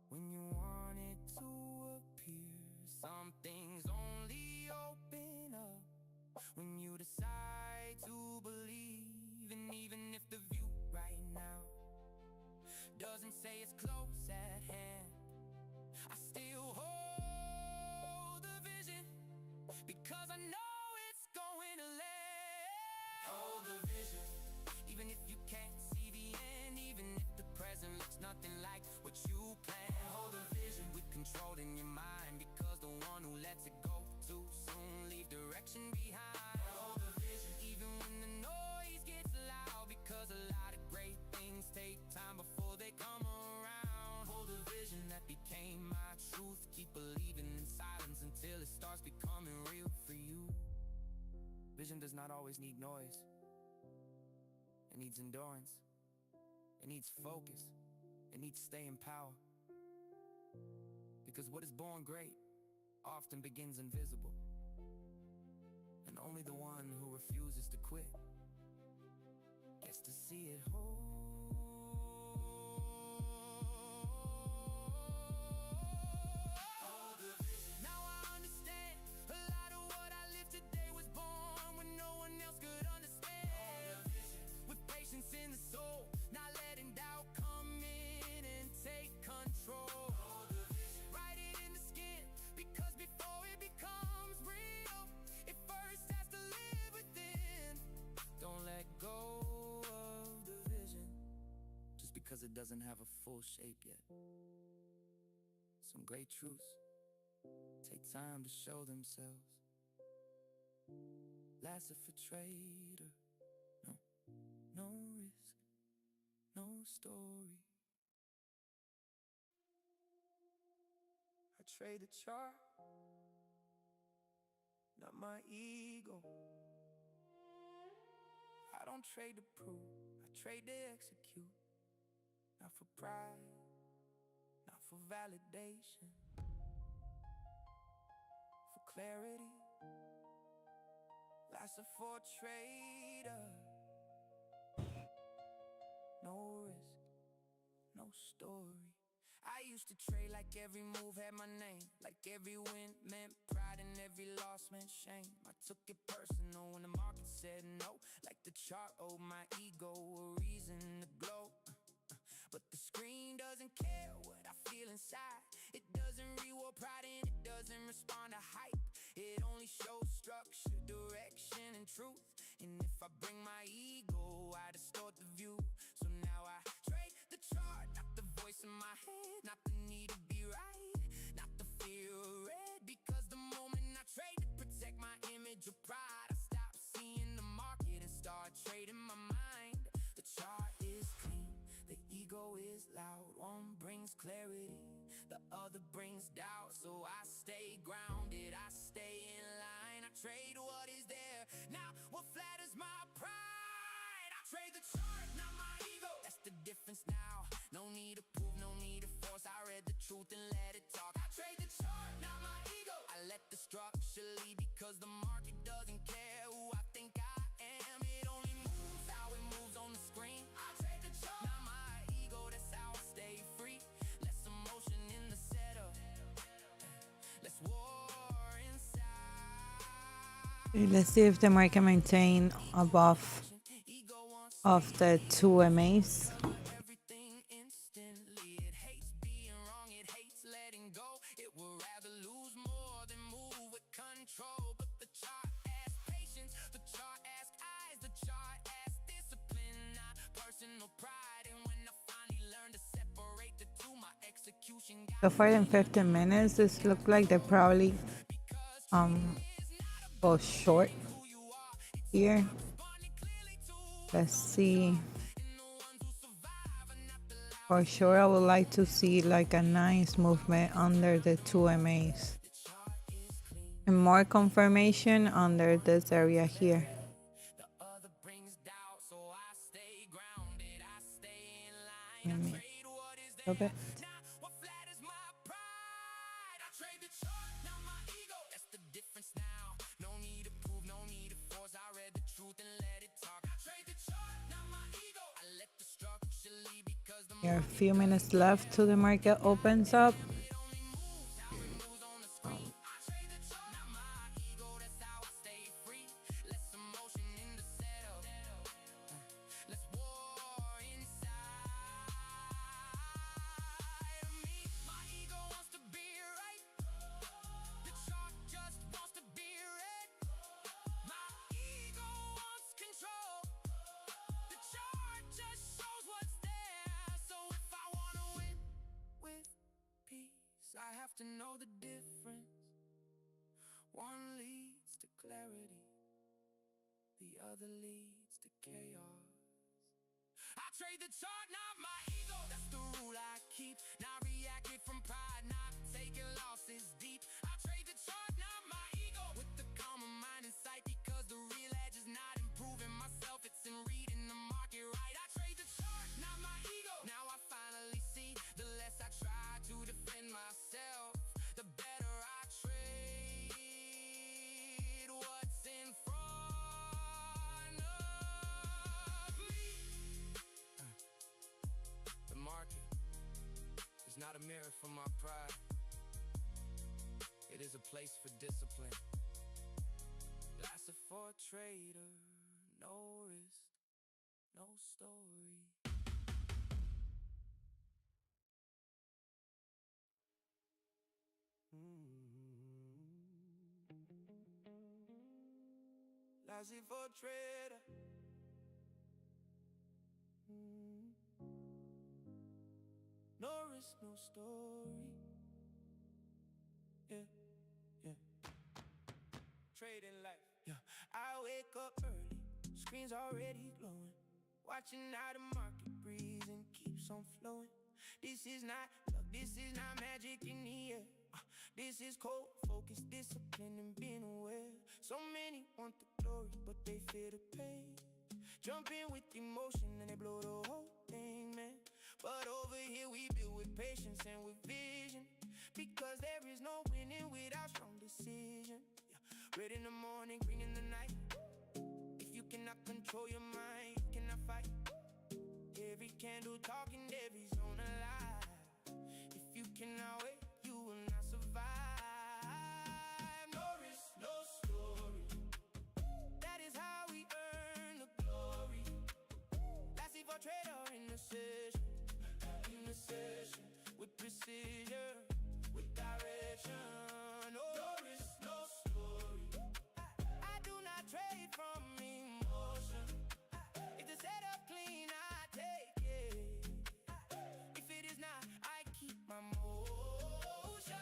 Speaker 2: when you want it to appear. Some things only open up when you decide to believe. And even if the view right now doesn't say it's close at hand, I still hold the vision, because I know it's going to land. Hold the vision, even if you can't see the end, even if the present looks nothing like what you planned. Hold the vision with control in your mind, because the one who lets it go too soon leave direction behind. Hold the vision, even when the noise gets loud, because a lot of great things take time before they come around. Hold the vision, that became my truth. Keep believing in silence until it starts becoming real for you. Vision does not always need noise. It needs endurance. It needs focus. It needs staying power. Because what is born great often begins invisible, and only the one who refuses to quit gets to see it whole. Now I understand a lot of what I live today was born when no one else could understand. With patience in the soul, not letting doubt come in and take control. Write it in the skin, because before it becomes real, it first has to live within. Don't let go of the vision just because it doesn't have a full shape yet. Some great truths take time to show themselves. Last if a trader, no risk, no story. I trade the chart, not my ego. I don't trade to prove, I trade to execute. Not for pride, not for validation, for clarity. Last for a trader, no risk, no story. I used to trade like every move had my name, like every win meant pride and every loss meant shame. I took it personal when the market said no, like the chart owed my ego a reason to glow. But the screen doesn't care what I feel inside. It doesn't reward pride and it doesn't respond to hype. It only shows structure, direction, and truth. And if I bring my ego, I distort the view. So now I trade the chart, not the voice in my head, not the need to be right, not the fear of red. Because the moment I trade to protect my image of pride, I stop seeing the market and start trading my mind. The chart is clean, the ego is loud. One brings clarity, the other brings doubt. So I stay grounded, I stay in line. I trade what is there, not what flatters my pride. I trade the chart, not my ego. That's the difference now. No need to prove, no need to force. I read the truth and let it talk. I trade the chart, not my ego. I socially because the market doesn't care who I think I am. It only moves how it moves on the screen. I trade the chart, not my ego, that's how I stay free. Less emotion in the setup, less war inside.
Speaker 1: Let's see if the market maintain above of the 2 MAs.
Speaker 2: Everything instantly. It hates being wrong, it hates letting go. It would rather lose more than move with control. But the chart asks patience, the chart asks eyes, the chart asks discipline, not personal pride. And when I finally learned to separate the two, my execution got
Speaker 1: So far in 15 minutes, this look like they probably go short here. Let's see. For sure, I would like to see like a nice movement under the 2 MAs. And more confirmation under this area here.
Speaker 2: the other brings doubt, so I stay grounded, I stay in line.
Speaker 1: Let me
Speaker 2: Trade what is
Speaker 1: stop
Speaker 2: there
Speaker 1: it.
Speaker 2: now, what flatters my pride. I trade the chart, not my ego, that's the difference now. No need to prove, no need to force, I read the truth and let it talk. I trade the chart, not my ego, I let the structure lead because the
Speaker 1: There are a few minutes left till the market opens up.
Speaker 2: I have to know the difference. One leads to clarity, the other leads to chaos. I trade the chart, not my ego, that's the rule I keep. Not reacting from pride, not taking losses deep. I trade the chart, not my ego, with the calmer mind in sight, because the real edge is not improving myself, it's in reading the market right. I trade the chart, not my ego. Now I finally see, the less I try to defend myself, the better I trade what's in front of me. The market is not a mirror for my pride. It is a place for discipline. Lasted for a trader, no risk, no story. Lasted for a trader. No risk, no story. Yeah, yeah. Trading life. Yeah. I wake up early, screen's already glowing. Watching how the market breathes and keeps on flowing. This is not luck, this is not magic in the air. This is cold focus, discipline, and being aware. So many want the glory, but they fear the pain. Jump in with emotion and they blow the whole thing, man. But over here we build with patience and with vision, because there is no winning without strong decision. Yeah. Red in the morning, green in the night. If you cannot control your mind, you cannot fight. Every candle talking, every zone alive. If you cannot wait, you will not survive. No risk, no story. That is how we earn the glory. Lassie for trader in the session. In the session, with precision, with direction. No risk, no story. I do not trade from emotion. If the setup clean, I take it. If it is not, I keep my motion.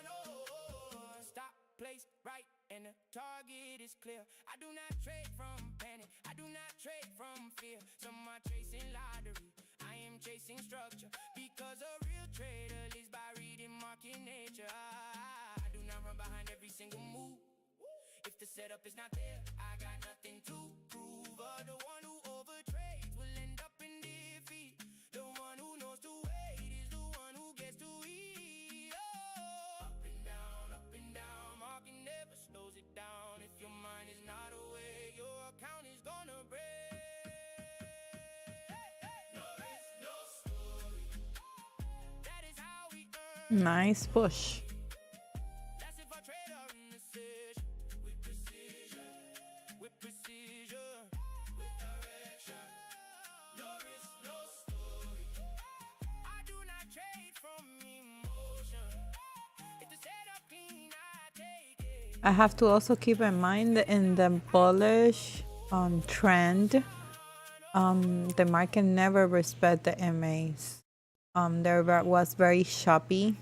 Speaker 2: Oh, stop, place, right, and the target is clear. I do not trade from panic, I do not trade from fear. Some are chasing lottery, I am chasing structure, because a real trader lives by reading market nature. I do not run behind every single move. If the setup is not there, I got nothing to prove. The one who overtrades will end up in defeat. The one who knows to wait is the one who gets to eat. Oh, up and down, market never
Speaker 1: Nice push.
Speaker 2: That's if I trade our indecision with precision, with precision, with direction. No risk, no story. I do not trade from emotion. If the setup clean, I take it.
Speaker 1: I have to also keep in mind that in the bullish trend, the market never respect the MAs. There was very choppy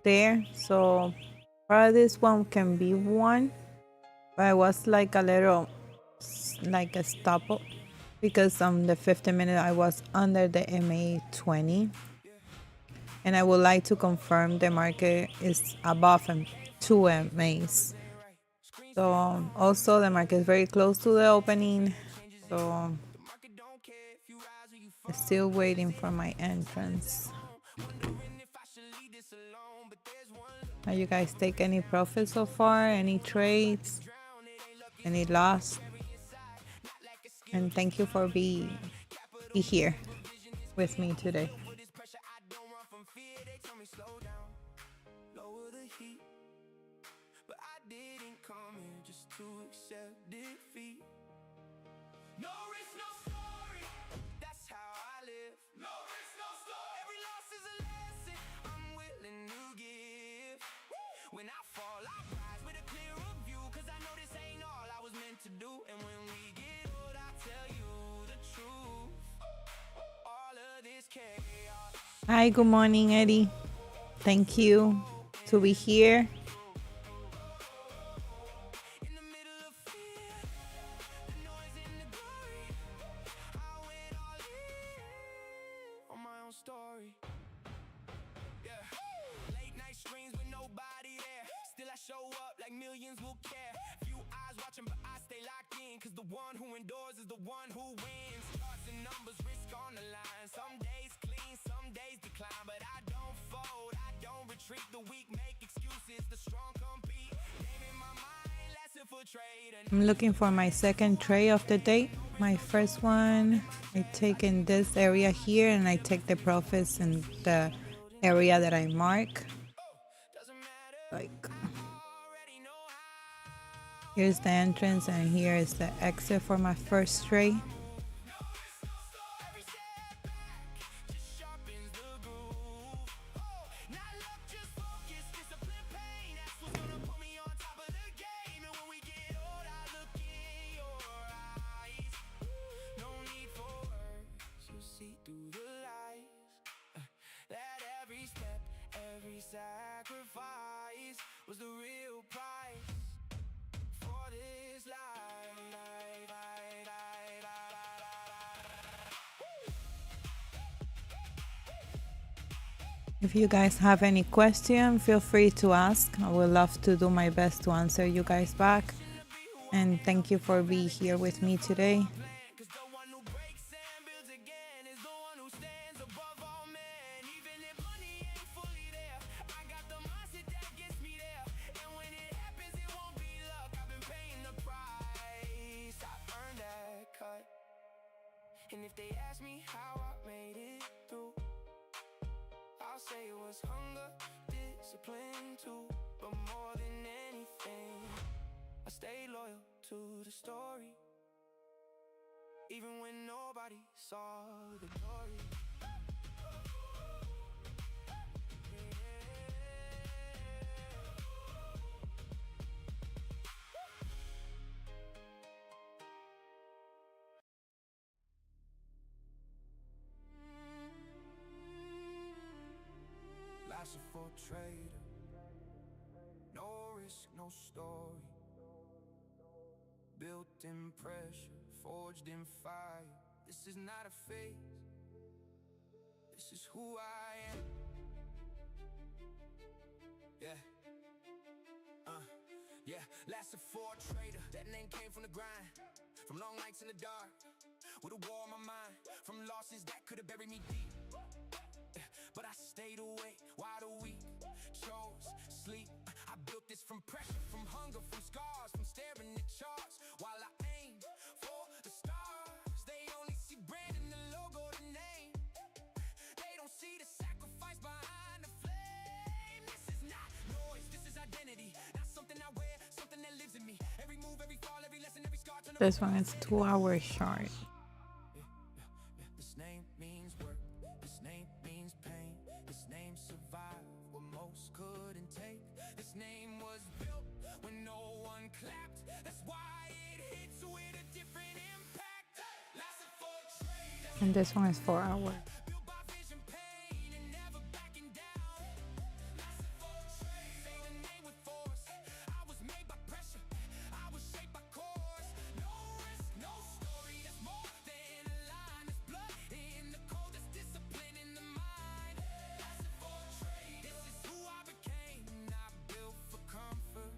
Speaker 1: there, so probably this one can be one, but it was like a little like a stop because the 15-minute I was under the MA 20, and I would like to confirm the market is above 2 MAs. So also the market is very close to the opening, so I'm still waiting for my entrance. Have you guys take any profits so far? Any trades? Any loss? And thank you for be here with me today.
Speaker 2: Lower the heat, but I didn't come here just to accept defeat. No risk, no story. That's how I live. No risk, no story. Every loss is a lesson I'm willing to give. When I fall, I rise with a clearer view, cause I know this ain't all I was meant to do. And when we get old, I'll tell you the truth. All of this chaos.
Speaker 1: Hi, good morning, Eddie. Thank you to be here.
Speaker 2: Story. Yeah. Late night screens with nobody there. Still I show up like millions will care. Few eyes watching, but I stay locked in, cause the one who endures is the one who wins. Charts and numbers, risk on the line. Some days clean, some days decline, but I don't fold, I don't retreat. The weak make excuses, the strong compete. Game in my mind, lesson for trade.
Speaker 1: I'm looking for my second trade of the day. My first one, I take in this area here, and I take the profits in the area that I mark. Like, here's the entrance, and here is the exit for my first trade.
Speaker 2: Sacrifice was the real price for this life.
Speaker 1: If you guys have any question, feel free to ask. I would love to do my best to answer you guys back. And thank you for being here with me today.
Speaker 2: And if they ask me how I made it through, I'll say it was hunger, discipline too. But more than anything, I stay loyal to the story, even when nobody saw the glory. Life's a full trader, no risk, no story. Built in pressure, forged in fire. This is not a phase, this is who I am. Yeah. Yeah, lasted for a trader. That name came from the grind, from long nights in the dark, with a war on my mind, from losses that could have buried me deep. But I stayed awake, wide awake, chose sleep. I built this from pressure, from hunger, from scars, from staring at charts. While I aim for the stars, they only see brand and the logo, the name. They don't see the sacrifice behind
Speaker 1: This one is 2-hour chart.
Speaker 2: This name means work, this name means pain, this name survived what most couldn't take. This name was built when no one clapped. That's why it hits with a different impact. Lasted for trade,
Speaker 1: And this one is 4-hour.
Speaker 2: built by vision, pain, and never backing down. Lasted for trade, say the name with force. I was made by pressure, I was shaped by course. No risk, no story, that's more than a line. There's blood in the cold, there's discipline in the mind. Lasted for trade, this is who I became. Not built for comfort,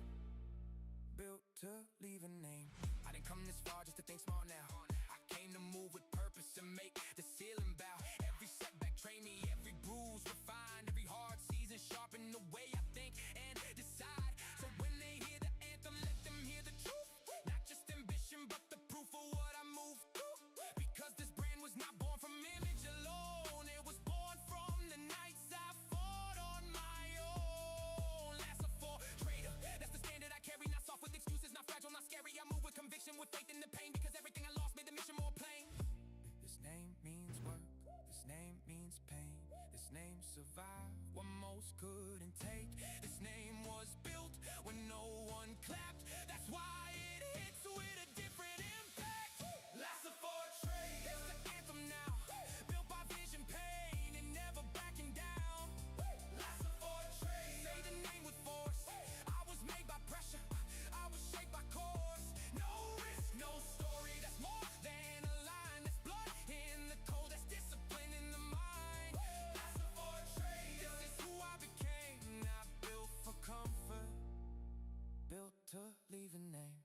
Speaker 2: built to leave a name. I didn't come this far just to think small now. I came to move with purpose and make the ceiling bow. Every setback trained me, every bruise refined, every hard season sharpened the way I think and decide. So when they hear the anthem, let them hear the truth. Not just ambition, but the proof of what I moved through. Because this brand was not born from image alone, it was born from the nights I fought on my own. Last of all, trader, that's the standard I carry. Not soft with excuses, not fragile, not scary. I move with conviction, with faith in the pain. Because everything I lost made the mission more plain. This name means work, this name means pain. This name survived what most couldn't take. This name was built when no one clapped. That's why it hits with a different impact. Lasted for trade, it's the anthem now. Built by vision, pain, and never backing down. Lasted for trade, say the name with force. I was made by pressure, I was shaped by course. No risk, no story, that's more than a line. There's blood in the cold, that's discipline in the mind. Lasted for trade, this is who I became. Not built for comfort, built to leave a name.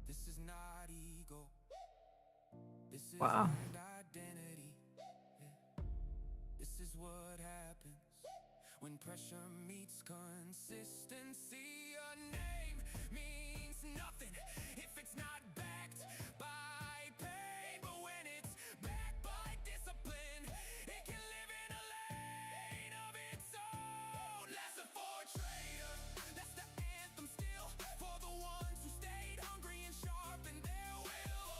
Speaker 2: This is not ego, this is
Speaker 1: Wow.
Speaker 2: identity. This is what happens when pressure meets consistency. A name means nothing if it's not backed by pain, but when it's backed by discipline, it can live in a lane of its own. Lasted for a trader, that's the anthem still, for the ones who stayed hungry and sharpened their will.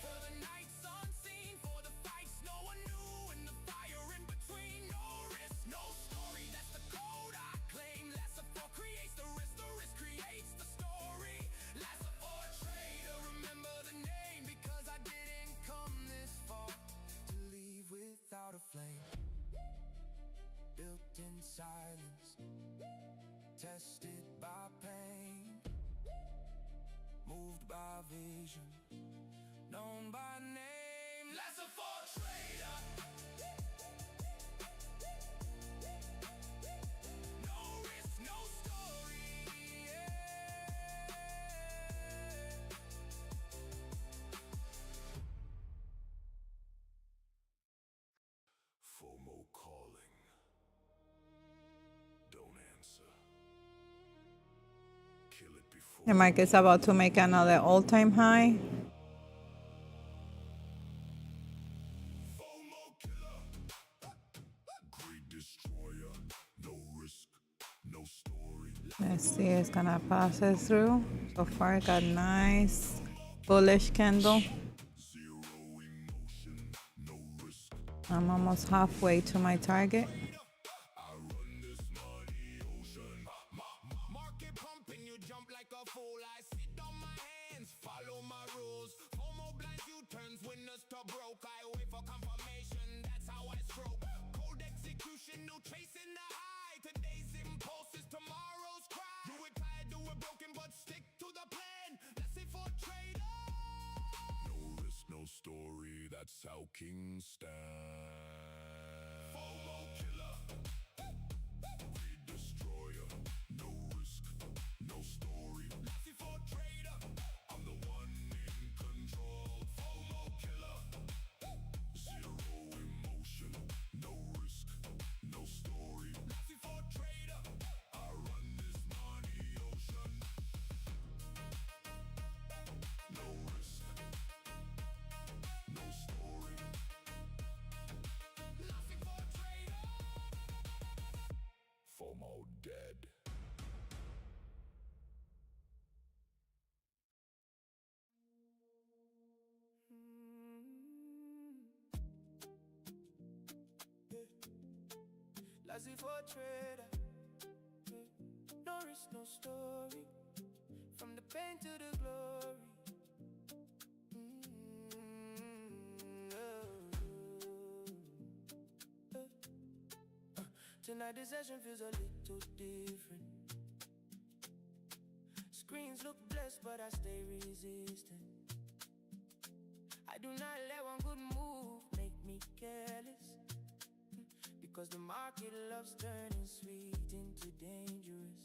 Speaker 2: For the nights unseen, for the fights no one knew, and the fire in between. No risk, no story, that's the code I claim. Lasted for creates the risk creates the story. Lasted for a trader, remember the name, because I didn't come this far to leave without a flame. Built in silence, tested by pain, moved by vision, known by name. Lasted for a trader. No risk, no story, yeah.
Speaker 3: FOMO calling. Don't answer. Kill it before.
Speaker 1: The market's about to make another all-time high.
Speaker 3: FOMO killer. Greed destroyer. No risk, no story.
Speaker 1: Let's see, it's gonna pass it through. So far, it got nice bullish candle.
Speaker 3: Zero emotion, no risk.
Speaker 1: I'm almost halfway to my target.
Speaker 3: I run this money ocean.
Speaker 2: Market pumping, you jump like a fool. I sit on my hands, follow my rules. FOMO blinds, U-turns, winners to broke. I wait for confirmation, that's how I stroke. Cold execution, no chasing the high. Today's impulse is tomorrow's cry. Do it tired, do it broken, but stick to the plan. That's it for trader.
Speaker 3: No risk, no story. That's how kings stand. FOMO killer. Greed destroyer. No risk, no story.
Speaker 2: That's it for trader.
Speaker 3: I'm the one in control. FOMO killer. Zero emotion, no risk, no story.
Speaker 2: That's it for trader.
Speaker 3: I run this money ocean. No risk, no story.
Speaker 2: That's it for trader. Lassie for trader. No risk, no story. From the pain to the glory. Tonight the session feels a little different. Screens look blessed, but I stay resistant. I do not let one good move make me careless, because the market loves turning sweet into dangerous.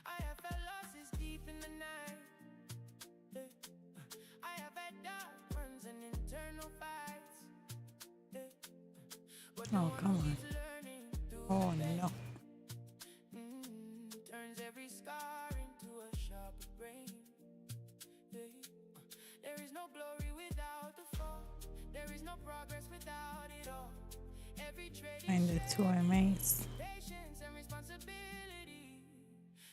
Speaker 2: I have felt losses deep in the night. I have had dark runs and internal fights.
Speaker 1: Oh, come on. Oh, no.
Speaker 2: Turns every scar into a sharper brain. There is no glory without the fall. There is no progress without it all. Every trade
Speaker 1: And the two MAs.
Speaker 2: patience and responsibility.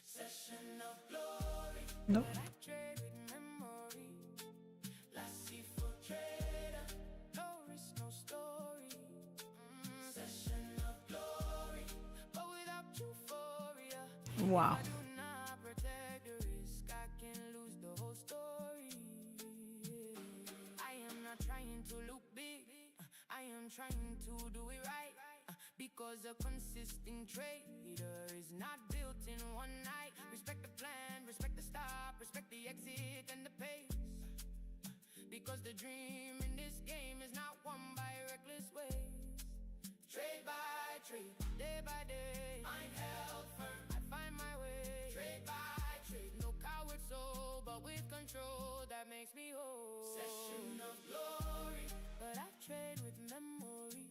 Speaker 2: Session of glory.
Speaker 1: Nope.
Speaker 2: Trade with memory. Lassie for trader. No risk, no story. Session of glory, but without euphoria.
Speaker 1: Wow.
Speaker 2: Do not protect the risk, I can lose the whole story. I am not trying to look big, I am trying to do it right. Because a consistent trader is not built in one night. Respect the plan, respect the stop, respect the exit and the pace. Because the dream in this game is not won by reckless ways. Trade by trade, day by day, I'm held firm, I find my way. Trade by trade, no coward soul, but with control that makes me whole. Session of glory, but I trade with memory.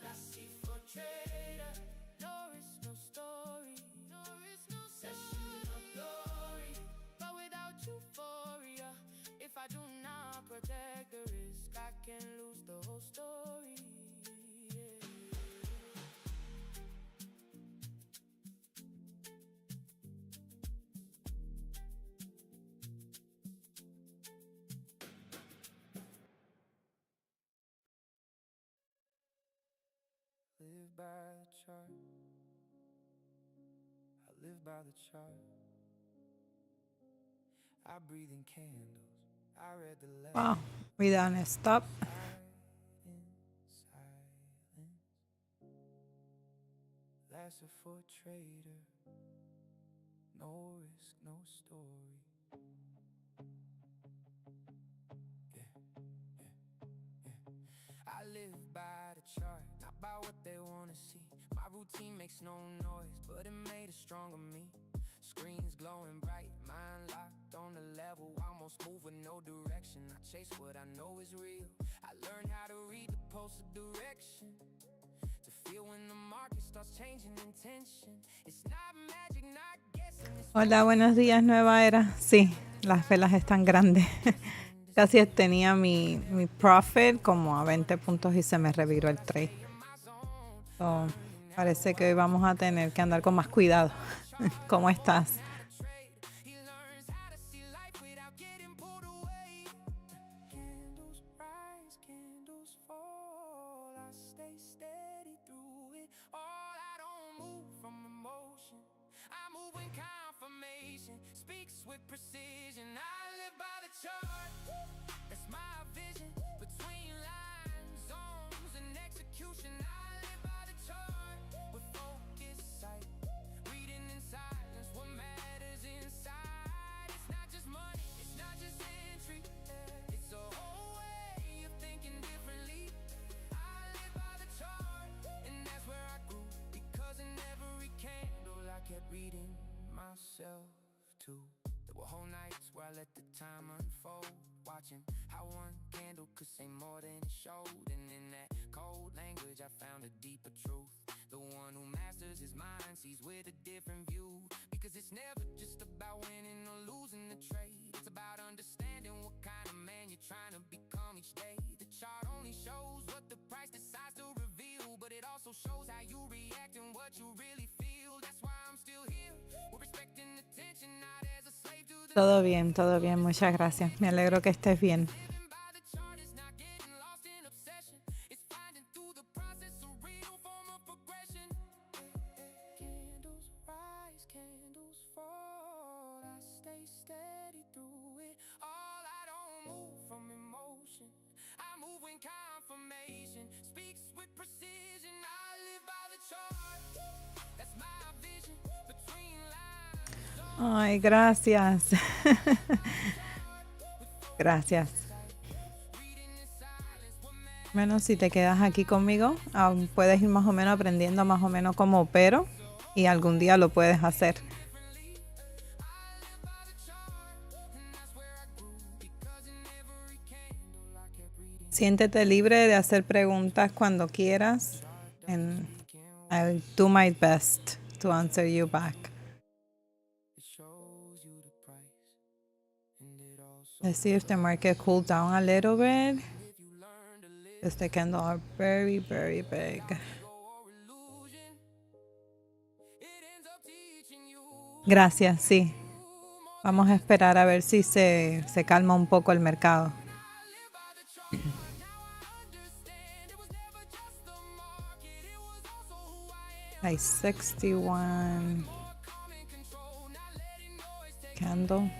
Speaker 2: Lassie for trader, no risk, no story. No risk, no session of glory, but without euphoria. If I do not protect the risk, I can lose the whole story. Live by the chart. I live by the chart. I breathe in candles. I read the letter.
Speaker 1: Wow. We done stop.
Speaker 2: In silence. Lassie for trader. No risk, no story. I live by the chart, not by what they wanna see. My routine makes no noise, but it made a stronger me. Screens glowing bright, mind locked on the level. Almost move with no direction. I chase what I know is real. I learned how to read the pulse of direction, to feel when the market starts changing intention. It's not magic, not guessing.
Speaker 1: Hola, buenos días, nueva era. Sí, las velas están grandes. Casi tenía mi profit como a 20 puntos y se me reviró el trade. So, parece que hoy vamos a tener que andar con más cuidado. ¿Cómo estás?
Speaker 2: He learns how to see life without getting pulled away. Candles rise, candles fall. I stay steady through it all. I don't move from emotion, I move in confirmation. Speaks with precision. I live by the chart. That's my vision. Between lines, zones, and execution. I live by the chart with focused sight. Reading in silence what matters inside. It's not just money, it's not just entry. It's a whole way of thinking differently. I live by the chart, and that's where I grew. Because in every candle I kept reading myself too. There were whole nights where I let the time unfold, watching how one candle could say more than it showed. And in that cold language I found a deeper truth. The one who masters his mind sees with a different view. Because it's never just about winning or losing the trade. It's about understanding what kind of man you're trying to become each day. The chart only shows what the price decides to reveal, but it also shows how you react and what you really feel. That's why I'm still here. We're respecting the tension, not as a slave to the
Speaker 1: Todo bien, muchas gracias. Me alegro que estés bien.
Speaker 2: living by the chart is not getting lost in obsession. It's finding through the process of stay steady through it all. I don't move from emotion, I move when confirmation speaks with precision. I live by the chart, that's my vision between lines.
Speaker 1: Ay, gracias. Gracias. Bueno, si te quedas aquí conmigo, puedes ir más o menos aprendiendo más o menos cómo opero y algún día lo puedes hacer. Siéntete libre de hacer preguntas cuando quieras, and I'll do my best to answer you back. Let's see if the market cooled down a little bit. Because the candles are very, very big. Gracias, sí. Vamos a esperar a ver si se calma un poco el mercado. Hay 61 candle.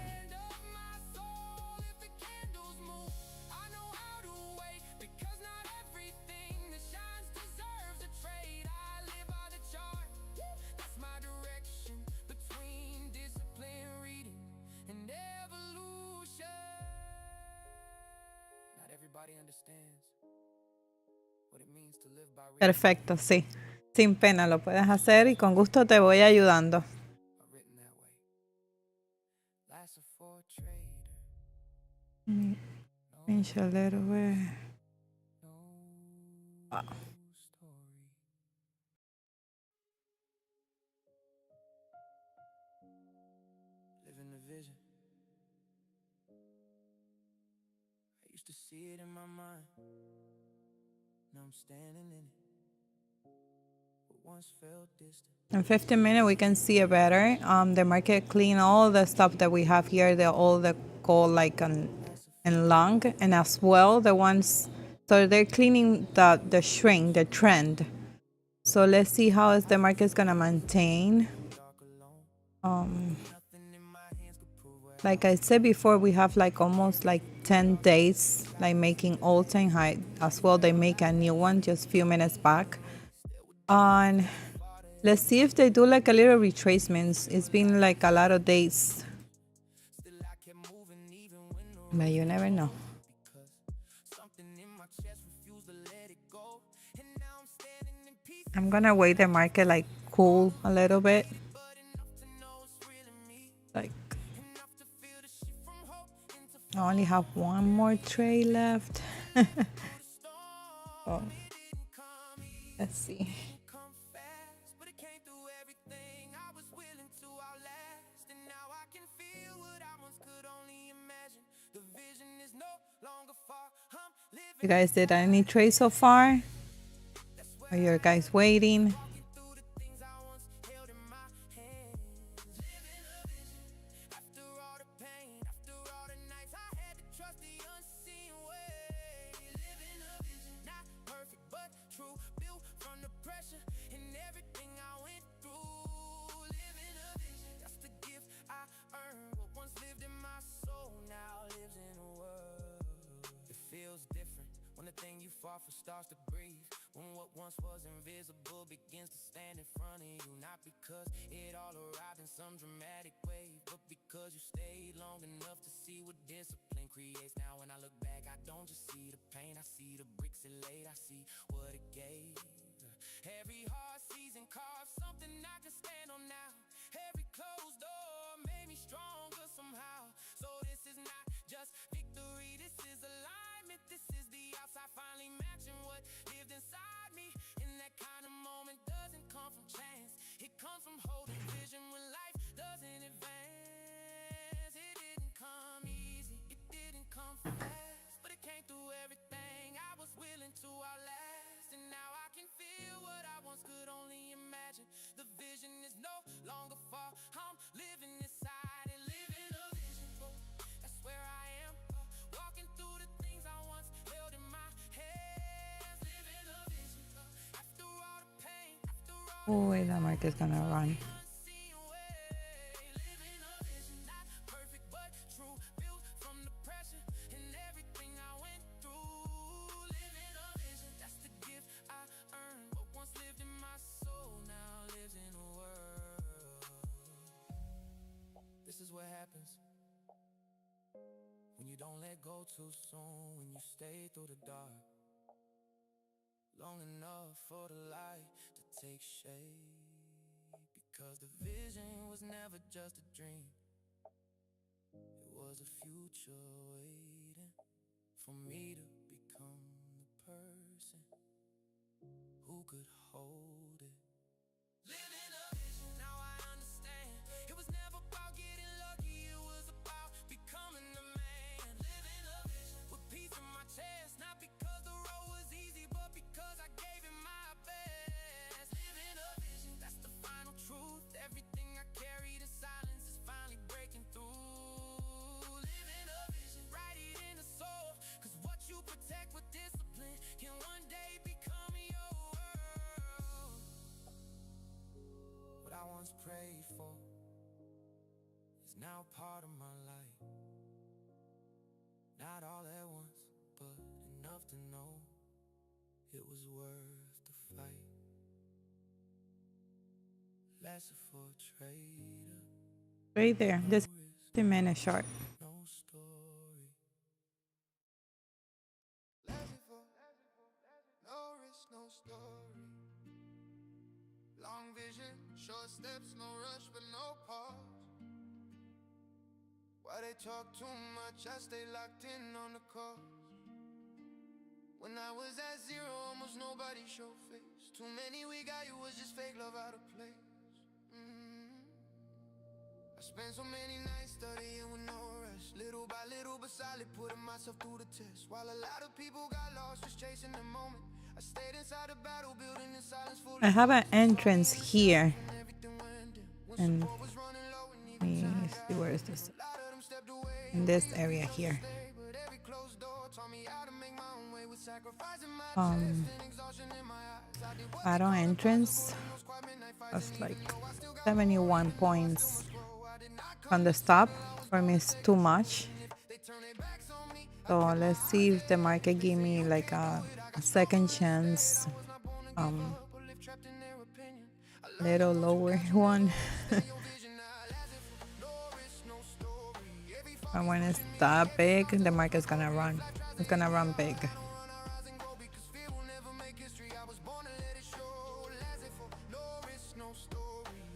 Speaker 1: Perfecto, sí. Sin pena lo puedes hacer y con gusto te voy ayudando. Pinch a little bit. Wow.
Speaker 2: Living the vision, I used to see it in my mind, now I'm standing in it. Once felt distant.
Speaker 1: In 15 minutes, we can see it better. The market clean all the stuff that we have here, all the gold like and long, and as well the ones. So they're cleaning the shrink, the trend. So let's see how is the market's gonna maintain. Like I said before, we have like almost like 10 days, like making all-time high. As well, they make a new one just a few minutes back. And let's see if they do like a little retracements. It's been like a lot of days, but you never know. I'm gonna wait the market like cool a little bit. Like I only have one more trade left. Oh, let's see. You guys did any trade so far? Are you guys waiting?
Speaker 2: Starts to breathe when what once was invisible begins to stand in front of you. Not because it all arrived in some dramatic way, but because you stayed long enough to see what discipline creates. Now when I look back, I don't just see the pain, I see the bricks it laid, I see what it gave. Every hard season carved something I can stand on now. Every closed door made me stronger somehow. So this is not just victory, this is alignment. This is the outside finally matching what lived inside me. And that kind of moment doesn't come from chance. It comes from holding vision when life doesn't advance. It didn't come easy, it didn't come fast, but it came through everything I was willing to outlast. And now I can feel what I once could only imagine. The vision is no longer far, I'm living inside and living a vision. That's where I am, walking through the things I once held in my hands. Living a vision, after all the pain, after all
Speaker 1: Oh, wait, the market's gonna run.
Speaker 2: unseen way. Living a vision, not perfect go too soon when you stay through the dark, long enough for the light to take shape. Because the vision was never just a dream, it was a future waiting for me to become the person who could hold it. Living a vision, now I understand. It was never about getting lucky, it was about becoming the man. Living a vision with peace in my chest, not because the road was easy, but because I gave it my best. Living a vision, that's the final truth. Everything I carried in silence is finally breaking through. Living a vision, write it in the soul, cause what you protect with discipline can one day become your world. What I once prayed for is now part of my life. Not all at once, but enough to know it was worth the fight. Lesson for a trader,
Speaker 1: Right there, this 50-minute short.
Speaker 2: no story. Lesson for no risk, no story. Long vision, short steps, no rush, but no pause. Why they talk too much, I stay locked in on the cause. When I was at zero, almost nobody showed face. Too many we got, you was just fake love out of place. I spent so many nights studying with no rush, little by little but solid, putting myself through the test. While a lot of people got lost just chasing the moment, I stayed inside the battle, building in silence.
Speaker 1: I have an entrance here, and let me see, where is this? In this area here. Bottom entrance was like 71 points from the stop. For me, it's too much. So let's see if the market give me like a second chance. Little lower one. And when it's that big, the market's gonna run. It's gonna run big.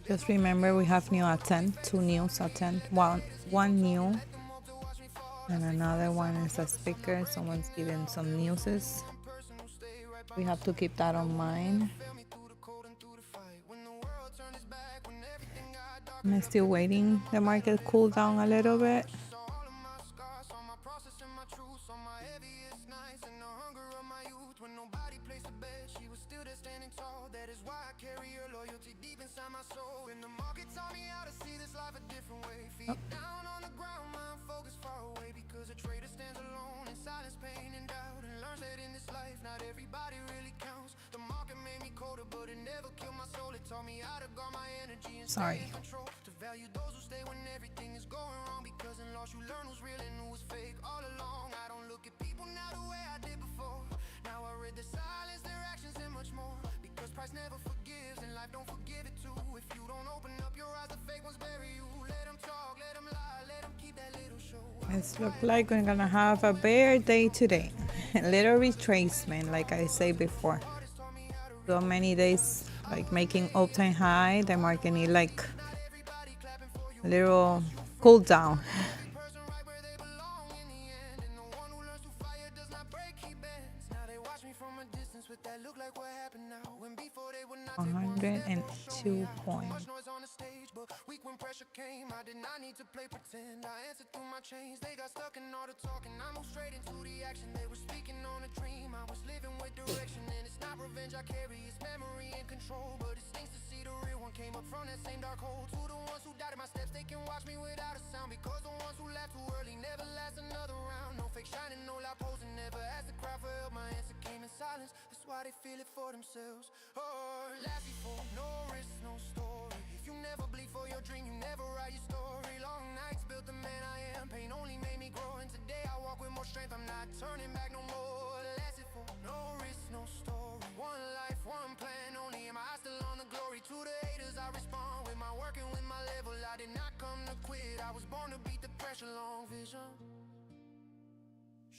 Speaker 1: Just remember, we have new at 10, 2 news at 10, one new, and another one is a speaker. Someone's giving some newses. We have to keep that on mind. I'm still waiting the market cool down a little bit. Sorry.
Speaker 2: To value those who stay when everything is going wrong, because in loss you learn who's real and who was fake all along. I don't look at people now the way I did before. Now I read the silence, their actions and much more, because price never forgives and life don't forgive it too. If you don't open up your eyes, the fake ones bury you. Let them talk, let them lie, let them keep that little show.
Speaker 1: It's look like we're gonna have a bear day today. A little retracement, like I say before. So many days like making all-time high, the market need like a little cool down. $102 points.
Speaker 2: Weak when pressure came, I did not need to play pretend. I answered through my chains, they got stuck in all the talking. I moved straight into the action, they were speaking on a dream. I was living with direction, and it's not revenge I carry, it's memory and control. But it stings to see the real one came up from that same dark hole. To the ones who doubted my steps, they can watch me without a sound, because the ones who laughed too early never last another round. No fake shining, no loud posing, never asked to cry for help. My answer came in silence, that's why they feel it for themselves. Oh, last before, no risk, no story. If you never bleed for your dream, you never write your story. Long nights built the man I am, pain only made me grow, and today I walk with more strength. I'm not turning back no more. Last before, no risk, no story. One life, one plan only. Am I still on the glory? To the haters I respond with my work and with my level. I did not come to quit, I was born to beat the pressure. Long vision,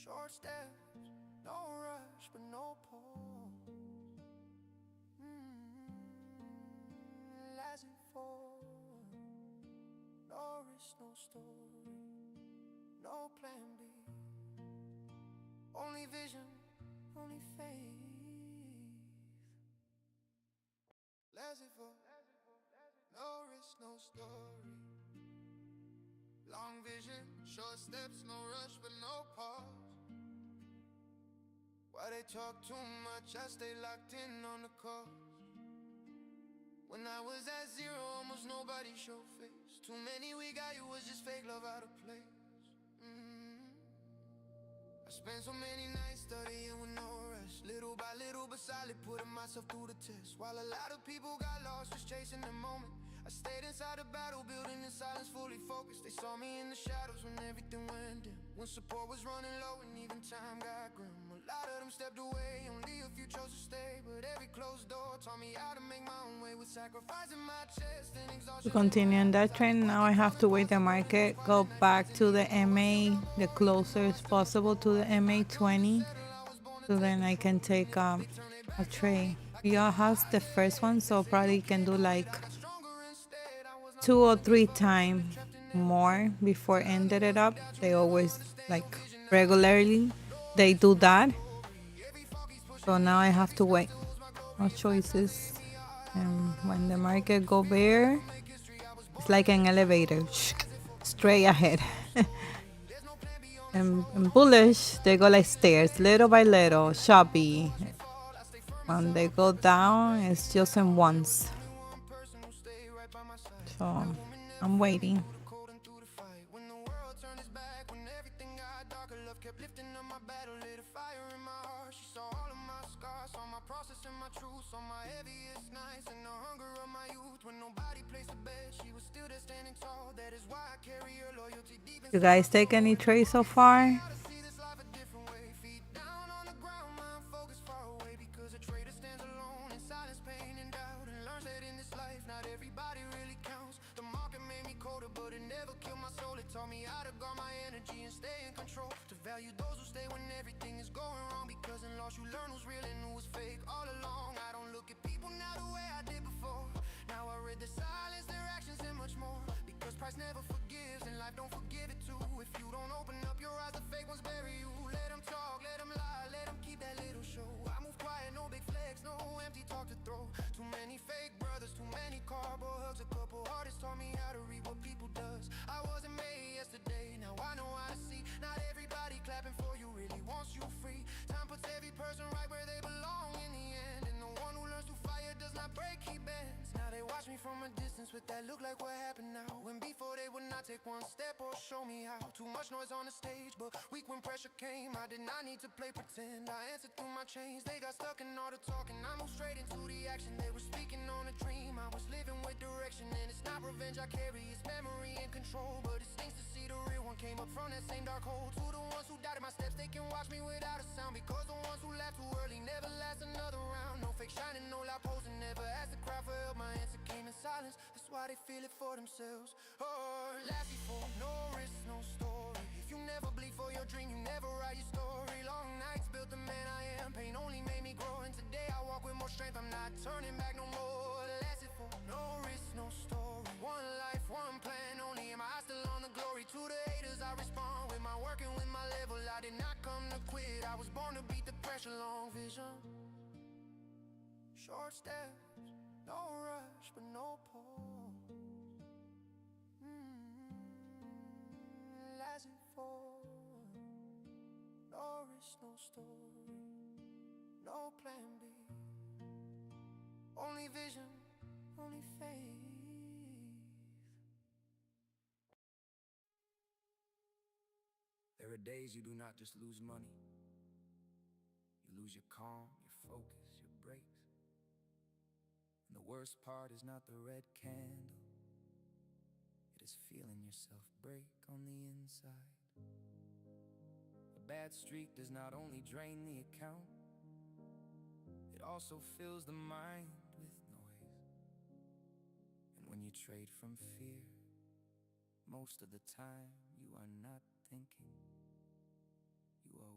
Speaker 2: Short steps, no rush, but no pause. Laissez fall, no risk, no story, no plan B. Only vision, only faith. Laissez fall, no risk, no story. Long vision, short steps, no rush, but no pause. Why they talk too much, I stay locked in on the cause. When I was at zero, almost nobody showed face. Too many we got, you was just fake love out of place. I spent so many nights studying with no rest. Little by little, but solid, putting myself through the test. While a lot of people got lost, just chasing the moment, I stayed inside the battle, building in silence, fully focused. They saw me in the shadows when everything went dim, when support was running low and even time got grim. A lot of them stepped away, only a few chose to stay. But every closed door taught me how to make my own way, with sacrificing my chest and exhaustion.
Speaker 1: To continue on that trend, now I have to wait the market go back to the MA, the closest possible to the MA 20, so then I can take a trade. Y'all has the first one, so probably can do like 2 or 3 times more before ended it up. They always, like, regularly they do that, so now I have to wait. No choices. And when the market go bear, it's like an elevator, straight ahead. and bullish, they go like stairs, little by little, choppy. When they go down, it's just in once. So I'm waiting. You guys take any trades so far?
Speaker 2: Value those who stay when everything is going wrong, because in loss you learn who's real and who was fake all along. I don't look at people now the way I did before. Now I read the silence, their actions, and much more, because price never forgives and life don't forgive it too. If you don't open up your eyes, the fake ones bury you. Let them talk, let them lie, let them keep that little show. I move quiet, no big flex, no empty talk to throw. Too many fake brothers, too many cardboard hugs. A couple artists taught me how to read what people does. I wasn't made yesterday, now I know how to see. Not everybody clapping for you really wants you free. Time puts every person right where they belong in the end, and the one who learns to fire does not break, he bends. Now they watch me from a distance with that look like what happened now, when before they would not take one step or show me how. Too much noise on the stage, but weak when pressure came. I did not need to play pretend, I answered through my chains. They got stuck in all the talking, I moved straight into the action. They were speaking on a dream, I was living with direction. And it's not revenge I carry, it's memory and control. But it stings to see the real one came up from that same dark hole. To the ones who doubted my steps, they can watch me without a sound, because the ones who laugh too early never last another round. No fake shining, no loud posing, never asked the crowd for help. My answer came in silence, that's why they feel it for themselves. Oh, last before, no risk, no story. If you never bleed for your dream, you never write your story. Long nights built the man I am, pain only made me grow. And today I walk with more strength, I'm not turning back no more. Last before, no risk, no story. One life, one plan only, am I still on the glory? To the haters I respond with my work and with my level. I did not come to quit, I was born to beat the pressure. Long vision, short steps, no rush, but no pause. Laissez fall, no risk, no story, no plan B. Only vision, only faith. There are days you do not just lose money, you lose your calm, your focus, your breaks. And the worst part is not the red candle, it is feeling yourself break on the inside. A bad streak does not only drain the account, it also fills the mind with noise. And when you trade from fear, most of the time you are not thinking, you are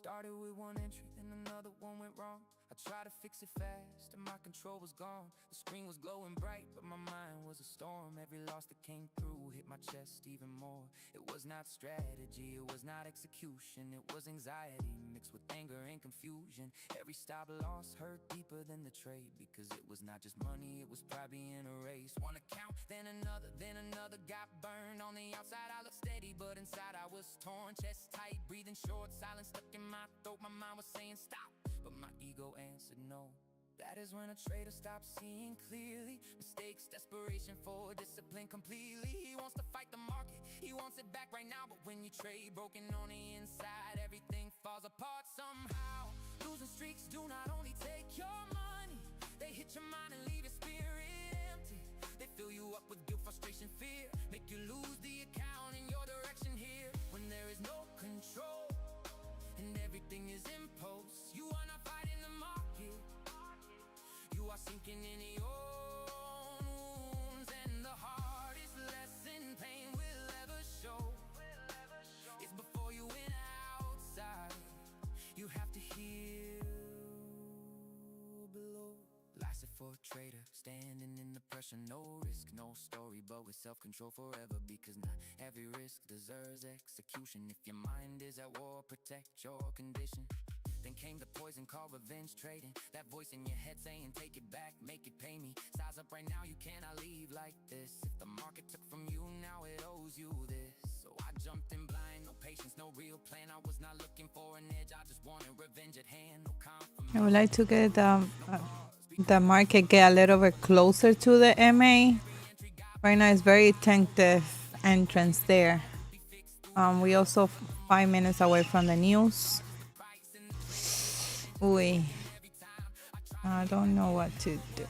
Speaker 2: Started with one entry, then another one went wrong. I tried to fix it fast, and my control was gone. The screen was glowing bright, but my mind was a storm. Every loss that came through hit my chest even more. It was not strategy, it was not execution. It was anxiety mixed with anger and confusion. Every stop loss hurt deeper than the trade, because it was not just money, it was pride being erased. One account, then another got burned. On the outside I looked steady, but inside I was torn. Chest tight, breathing short, silence stuck in my throat. My mind was saying stop, but my ego answered no. That is when a trader stops seeing clearly. Mistakes, desperation for discipline completely. He wants to fight the market, he wants it back right now. But when you trade broken on the inside, everything falls apart somehow. Losing streaks do not only take your money, they hit your mind and leave your spirit empty. They fill you up with guilt, frustration, fear, make you lose the account in your direction here. When there is no control and everything is impulse, you are not fighting the market, you are sinking in your own wounds. And the hardest lesson pain will ever show is before you went outside, you have to heal below. Lasted for a trader, standing in the pressure. No risk, no story, but with self-control forever. Because not every risk deserves execution. If your mind is at war, protect your condition. Then came the poison called revenge trading. That voice in your head saying take it back, make it pay me. Size up right now, you cannot leave like this. If the market took from you, now it owes you this. So I jumped in blind, no patience, no real plan. I was not looking for an edge, I just wanted revenge at hand. No confirmation.
Speaker 1: I would like to get the market get a little bit closer to the MA. Right now it's very tentative entrance there. We also 5 minutes away from the news. Uy, I don't know what to do.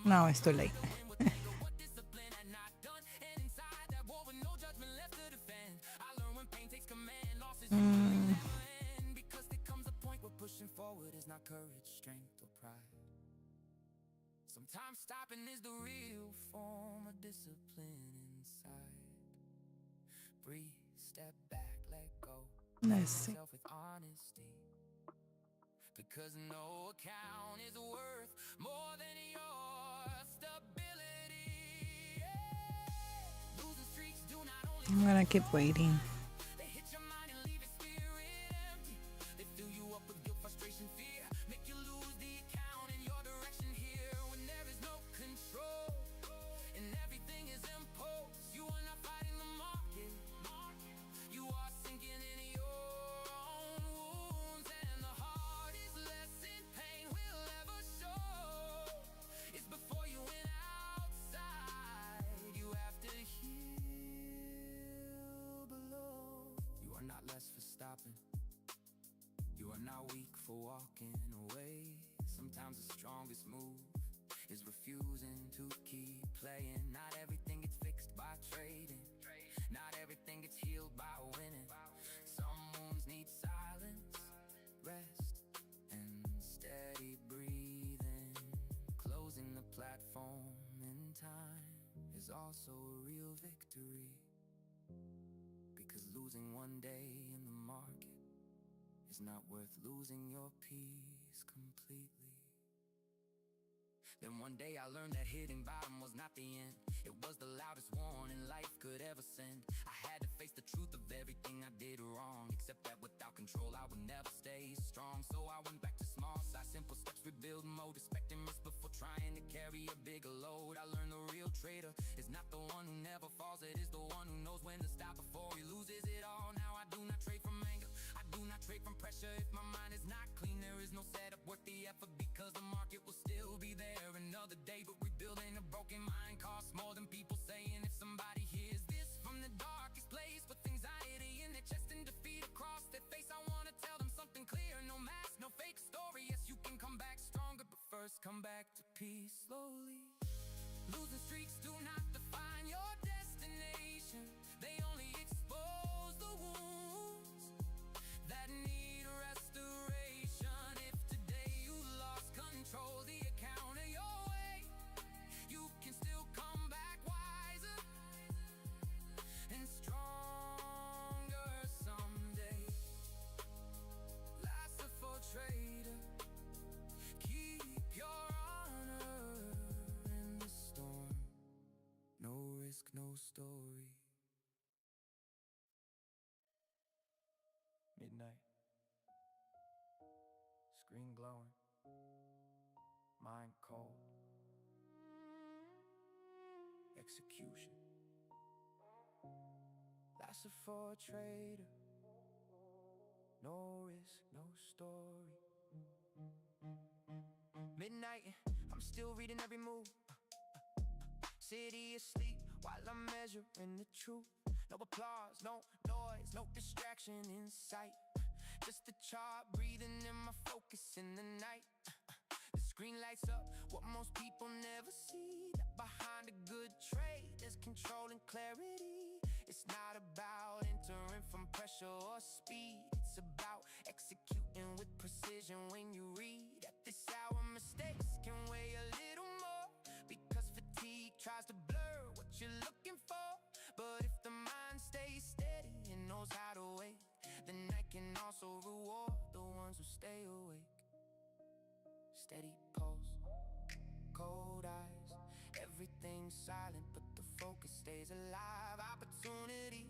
Speaker 1: No, it's too late.
Speaker 2: Because there comes a point where pushing forward is not courage, strength, or pride. Sometimes stopping is the real form of discipline inside. Breathe, step back, let go.
Speaker 1: Let's see.
Speaker 2: Yourself with honesty. Because no account is worth more than your stability. Yeah. Losing streaks do not only
Speaker 1: I'm gonna keep waiting.
Speaker 2: they hit your mind and leave your spirit empty. They fill you up with guilt, frustration, fear, make you lose the account in your direction here. When there is no control and everything is impulse, you are not fighting the market, you are sinking in your own wounds. And the hardest lesson pain will ever show is before you went outside, you have to heal below. You are not less for stopping, you are not weak for walking away. Sometimes the strongest move is refusing to keep playing. Not everything gets fixed by trading, not everything gets healed by winning. Some wounds need silence, rest, and steady breathing. Closing the platform in time is also a real victory. Because losing one day in the market is not worth losing your peace completely. Then one day I learned that hitting bottom was not the end. It was the loudest warning life could ever send. I had to face the truth of everything I did wrong, except that without control I would never stay strong. So I went back to small size, simple steps, rebuild mode, expecting risk before trying to carry a bigger load. I learned the real trader is not the one who never falls, it is the one who knows when to stop before he loses it all. Now I do not trade from anger, I do not trade from pressure. If my mind is not clean, there is no setup worth the effort, because the market will still be there another day. But rebuilding a broken mind costs more than people saying. If somebody hears this from the darkest place, puts anxiety in their chest and defeat across their face, I wanna tell them something clear. No mask, no fake story. Yes, you can come back stronger, but first come back to peace slowly. Losing streaks do not define your destination, they only expose the wounds that need restoration. If today you lost control, the account of your way, you can still come back wiser and stronger someday. screen glowing, mind cold. Execution. Lasted for a trader. No risk, no story. Midnight, I'm still reading every move. City asleep while I'm measuring the truth. No applause, no noise, no distraction in sight. Just the chart breathing in my focus in the night. The screen lights up what most people never see. That behind a good trade there's control and clarity. It's not about entering from pressure or speed. It's about executing with precision. When you read at this hour, mistakes can weigh a little more, because fatigue tries to blur what you're looking for. But if the mind stays steady and knows how to wait, the night can also reward the ones who stay awake. Steady pulse, cold eyes, everything's silent but the focus stays alive. Opportunity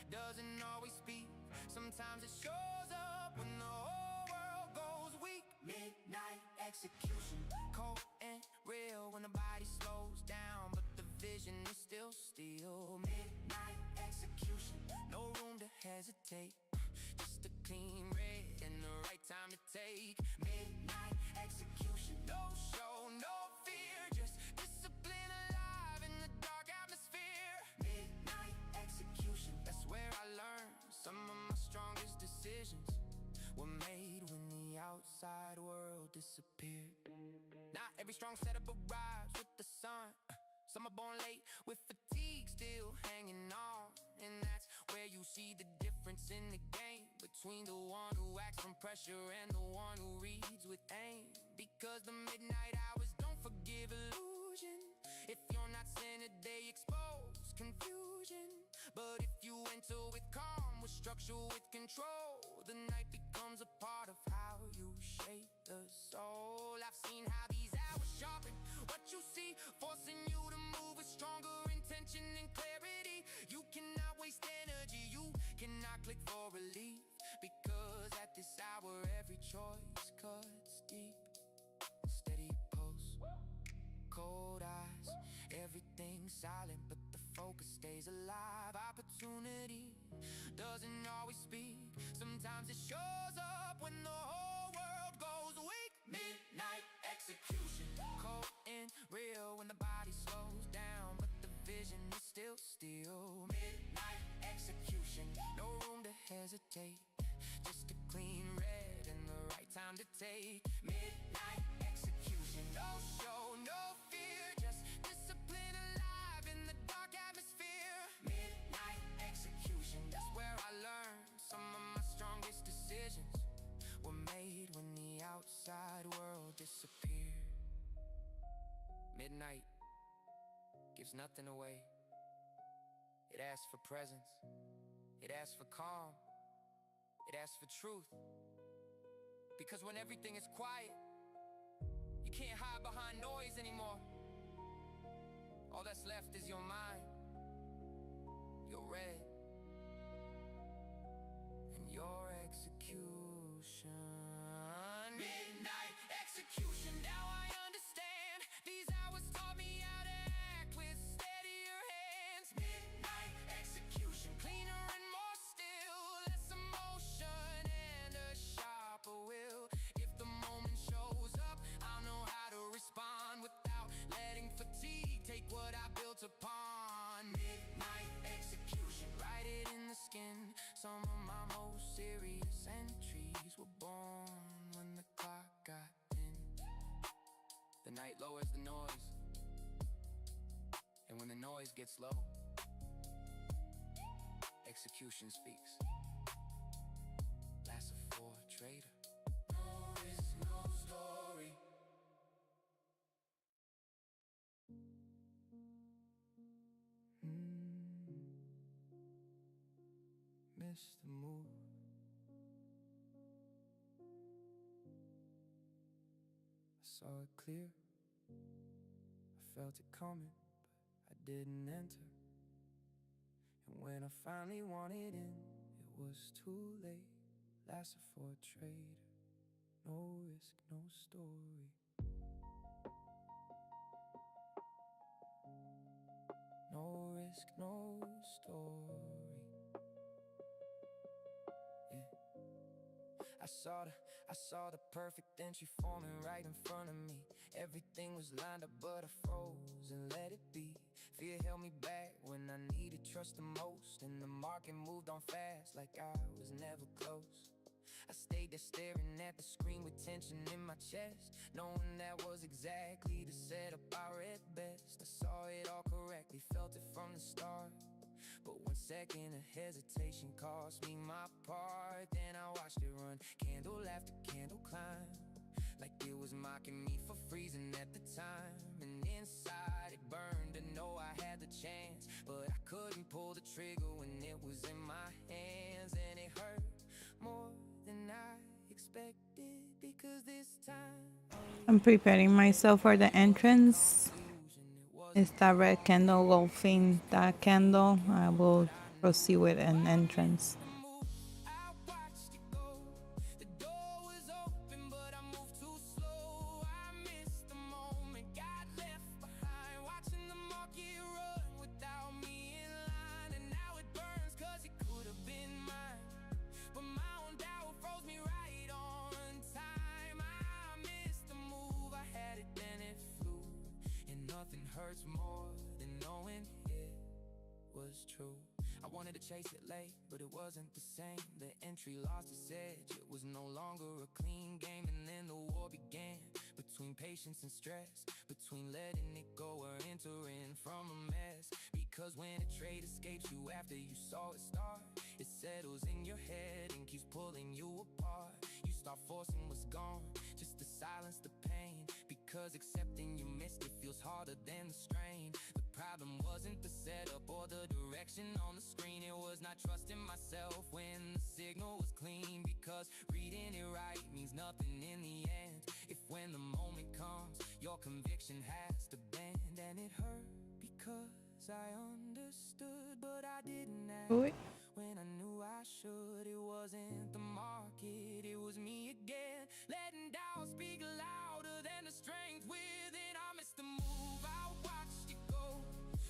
Speaker 2: doesn't always speak. Sometimes it shows up when the whole world goes weak. Midnight execution, cold and real when the body slows down but the vision is still still. Midnight execution, no room to hesitate. Just a clean red and the right time to take. Midnight execution, no show, no fear, just discipline alive in the dark atmosphere. Midnight execution, that's where I learned some of my strongest decisions were made when the outside world disappeared. Not every strong setup arrives with the sun. Some are born late with fatigue still hanging on. And that's where you see the difference in the game between the one who acts from pressure and the one who reads with aim. Because the midnight hours don't forgive illusion. If you're not centered, they expose confusion. But if you enter with calm, with structure, with control, the night becomes a part of how you shape the soul. I've seen how these hours sharpen what you see, forcing you to move with stronger intention and clarity. You cannot waste energy, you cannot click for relief, because at this hour every choice cuts deep. Steady pulse, cold eyes, everything's silent but the focus stays alive. Opportunity doesn't always speak. Sometimes it shows up when the whole world goes weak. Midnight execution, cold and real when the body slows down but the vision is still still. Midnight execution, no room to hesitate. Just a clean red and the right time to take. Midnight execution, no show, no fear, just discipline alive in the dark atmosphere. Midnight execution, that's where I learned some of my strongest decisions were made when the outside world disappeared. Midnight gives nothing away. It asks for presence, it asks for calm, it asks for truth. Because when everything is quiet, you can't hide behind noise anymore. All that's left is your mind, your red, and your execution. Midnight execution, now I understand. These hours taught me how to act with steadier hands. Midnight execution, cleaner and more still, less emotion and a sharper will. If the moment shows up, I'll know how to respond without letting fatigue take what I built upon. Midnight execution, write it in the skin. Some of my most serious entries were born when the clock got in. The night lowers the noise, and when the noise gets low, execution speaks. Last for a trader. No risk, no story. Missed the move. I saw it clear, I felt it coming, but I didn't enter. And when I finally wanted in, it was too late. Lasted for a trader. no risk, no story. No risk, no story. Yeah. I saw the perfect entry forming right in front of me. Everything was lined up, but I froze and let it be. Fear held me back when I needed trust the most, and the market moved on fast like I was never close. I stayed there staring at the screen with tension in my chest, knowing that was exactly the setup I read best. I saw it all correctly, felt it from the start, but 1 second of hesitation cost me my part. Then I watched it run, candle after candle climb, like it was mocking me for freezing at the time. And inside it burned to know I had the chance, but I couldn't pull the trigger when it was in my hands. And it hurt more than I expected, because this time
Speaker 1: I'm preparing myself for the entrance. It's that red candle engulfing that candle. I will proceed with an entrance.
Speaker 2: I watched it go. The door was open, but I moved too slow. I missed the moment, got left behind, watching the market run without me in line. And now it burns, cause it could have been mine, but my own doubt froze me right on time. I missed the move, I had it, then it flew. And nothing hurts more than knowing it was true. I wanted to chase it late, but it wasn't the same. The entry lost its edge, it was no longer a clean game. And then the war began, between patience and stress, between letting it go or entering from a mess. Because when a trade escapes you after you saw it start, it settles in your head and keeps pulling you apart. You start forcing what's gone, just to silence the pain, because accepting you missed it feels harder than the strain. The problem wasn't the setup or the direction on the screen, it was not trusting myself when the signal was clean. Because reading it right means nothing in the end, if when the moment comes your conviction has to bend. And it hurt because I understood, but I didn't act
Speaker 1: Wait.
Speaker 2: when I knew I should. It wasn't the market, it was me again, letting doubt speak louder than the strength within. I missed the move, I watched it go.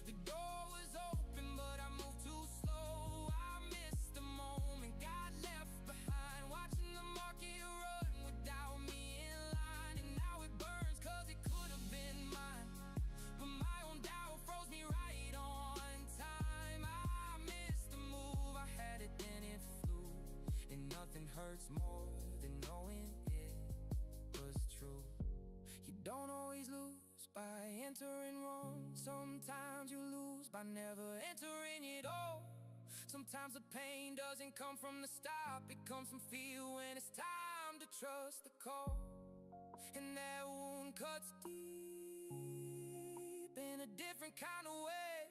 Speaker 2: The door was open, but I moved too slow. I missed the moment, got left behind, watching the market run without me in line. And now it burns, cause it could have been mine, but my own doubt froze me right on time. I missed the move, I had it, then it flew. And nothing hurts more than knowing it was true. You don't always lose by entering wrong. Sometimes you lose by never entering it all. Sometimes the pain doesn't come from the stop, it comes from fear when it's time to trust the call. And that wound cuts deep in a different kind of way,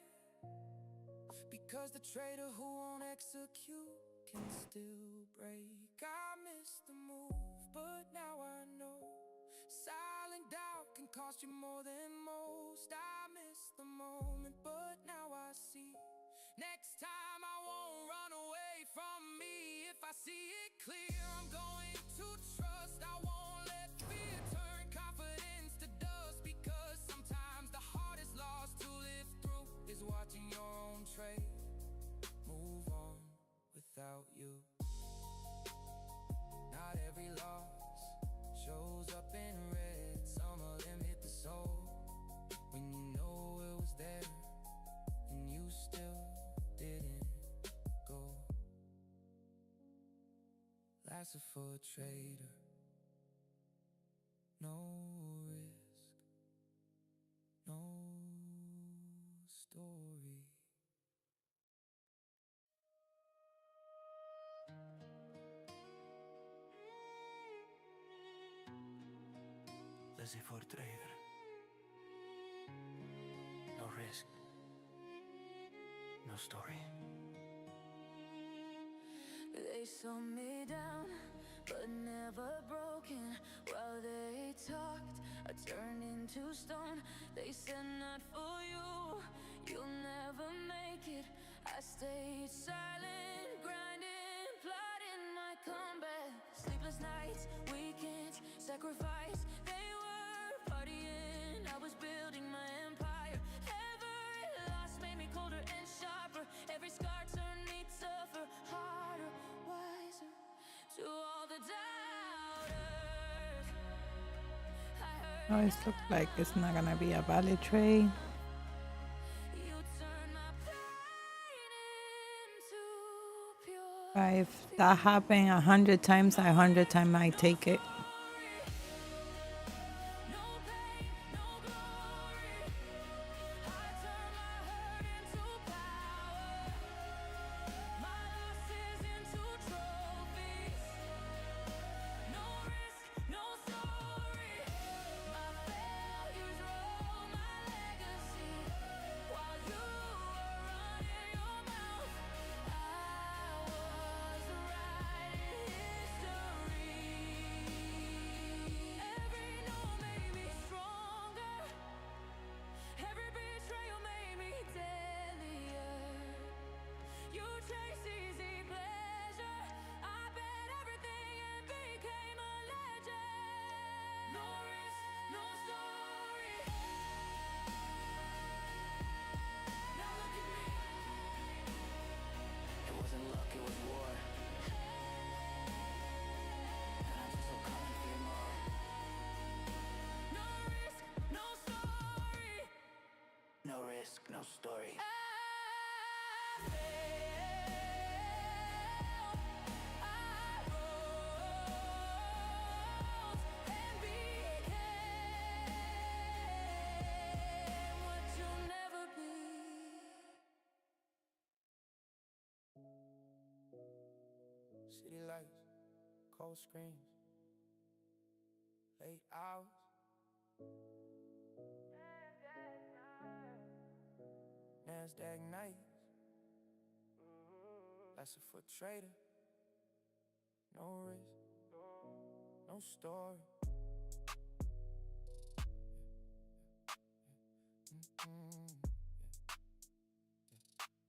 Speaker 2: because the traitor who won't execute can still break. I missed the move, but now I know silent doubt can cost you more than most. I missed the moment, but now I see. Next time I won't run away from me. If I see it clear, I'm going to trust. I won't let fear turn confidence to dust, because sometimes the hardest loss to live through is watching your own trade move on without you. Not every loss shows up in red, some of them hit the soul when you know it was there and you still didn't go. Lasted for a trader, no risk, no story. Laissez for trader, no risk, no story.
Speaker 4: They saw me down, but never broken. While they talked, I turned into stone. They said not for you, you'll never make it. I stayed silent, grinding, plotting my comeback. Sleepless nights, weekends,
Speaker 2: sacrifice. They were partying, I was building my empire. Every loss made me colder and sharper. Every scar turned me tougher, harder, wiser. To all the doubters, I heard
Speaker 1: Oh, it looks like it's not gonna be a valid trade.
Speaker 2: you turn my pain into pure.
Speaker 1: If that happened 100 times, 100 times I take it.
Speaker 2: No pain, no glory. I turn my hurt into power, my losses into trophies. No risk, no story. My failures wrote my legacy. While you were running your mouth, I was writing history. Every no made me stronger. Every betrayal made me deadlier. You chase easy pleasure. I bet everything and became a legend. No risk, no story. Now look at me. It wasn't luck, it was war. And I'm still coming for you more. No risk, no story. No risk, no story. I failed. I rose and became what you'll never be. City lights, cold screams, late hours. Nasdaq nights, that's a foot trader. No risk, no story.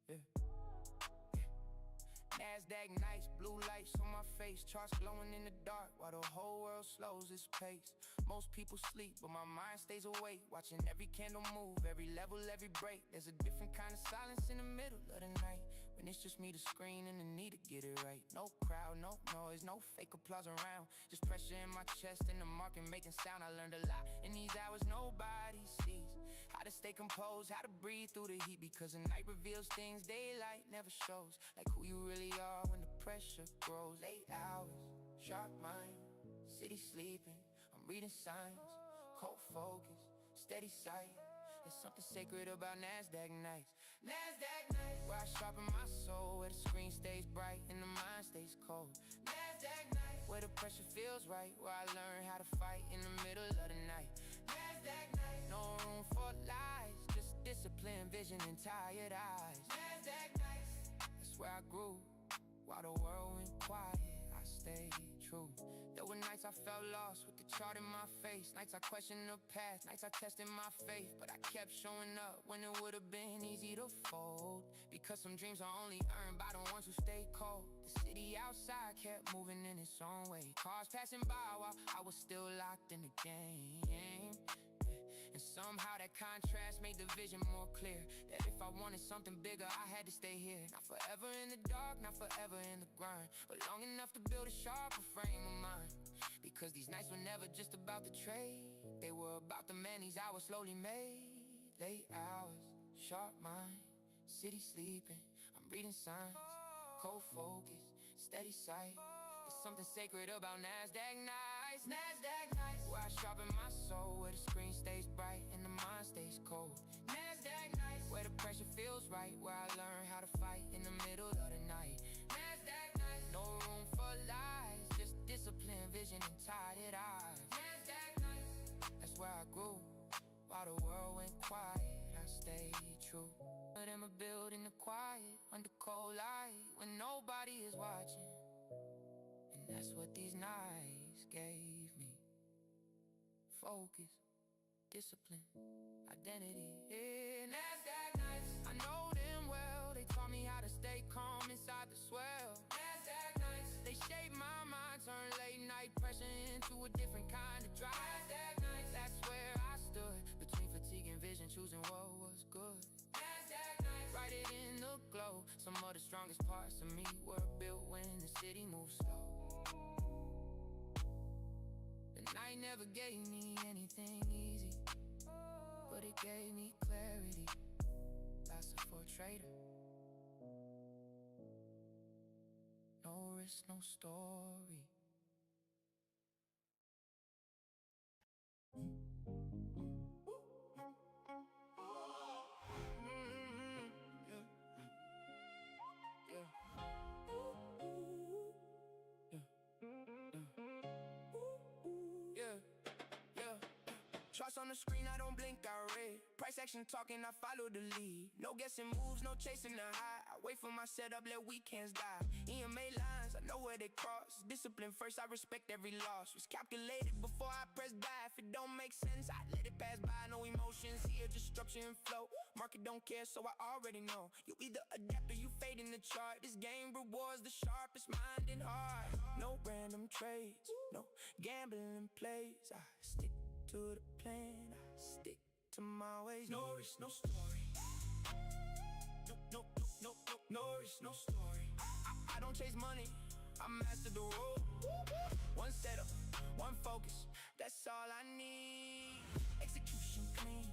Speaker 2: Yeah. Nasdaq nights, blue lights on my face, charts glowing in the dark while the whole world slows its pace. Most people sleep, but my mind stays awake, watching every candle move, every level, every break. There's a different kind of silence in the middle of the night, when it's just me, the screen, and the need to get it right. No crowd, no noise, no fake applause around, just pressure in my chest and the market making sound. I learned a lot in these hours nobody sees, how to stay composed, how to breathe through the heat, because the night reveals things daylight never shows, like who you really are when the pressure grows. 8 hours, sharp mind, city sleeping, I'm reading signs, cold focus, steady sight. There's something sacred about Nasdaq nights. Nasdaq nights, where I sharpen my soul, where the screen stays bright and the mind stays cold. Nasdaq nights, where the pressure feels right, where I learn how to fight in the middle of the night. Nasdaq nights, no room for lies, just discipline, vision, and tired eyes. Nasdaq nights, that's where I grew, while the world went quiet, I stayed true. There were nights I felt lost with the chart in my face, nights I questioned the past, nights I tested my faith, but I kept showing up when it would have been easy to fold, because some dreams are only earned by the ones who stay cold. The city outside kept moving in its own way, cars passing by while I was still locked in the game. And somehow that contrast made the vision more clear, that if I wanted something bigger, I had to stay here. Not forever in the dark, not forever in the grind, but long enough to build a sharper frame of mind. Because these nights were never just about the trade, they were about the man these hours slowly made. Late hours, sharp mind, city sleeping, I'm reading signs, cold focus, steady sight. There's something sacred about Nasdaq nights. Nasdaq nights, where I sharpen my soul, where the screen stays bright and the mind stays cold. Nasdaq nights, where the pressure feels right, where I learn how to fight in the middle of the night. Nasdaq nights, no room for lies, just discipline, vision, and tired eyes. Nasdaq nights, that's where I grew, while the world went quiet, I stayed true. But in a building, the quiet, under cold light, when nobody is watching. And that's what these nights gave me. Focus, discipline, identity. Yeah, Nasdaq nights, I know them well. They taught me how to stay calm inside the swell. Nasdaq nights, they shaped my mind, turned late night pressure into a different kind of losing what was good. Nasdaq, write it in the glow. Some of the strongest parts of me were built when the city moved slow. The night never gave me anything easy, but it gave me clarity. Faster for a trader. No risk, no story. Charts on the screen, I don't blink, I read. Price action talking, I follow the lead. No guessing moves, no chasing the high. I wait for my setup, let weekends die. EMA lines, I know where they cross. Discipline first, I respect every loss. Was calculated before I press buy. If it don't make sense, I let it pass by. No emotions, here disruption and flow. Market don't care, so I already know. You either adapt or you fade in the chart. This game rewards the sharpest mind and heart. No random trades, no gambling plays. I stick to the plan, I stick to my ways. No risk, no story. No risk, no story. I don't chase money, I master the road. One setup, one focus, that's all I need. Execution clean,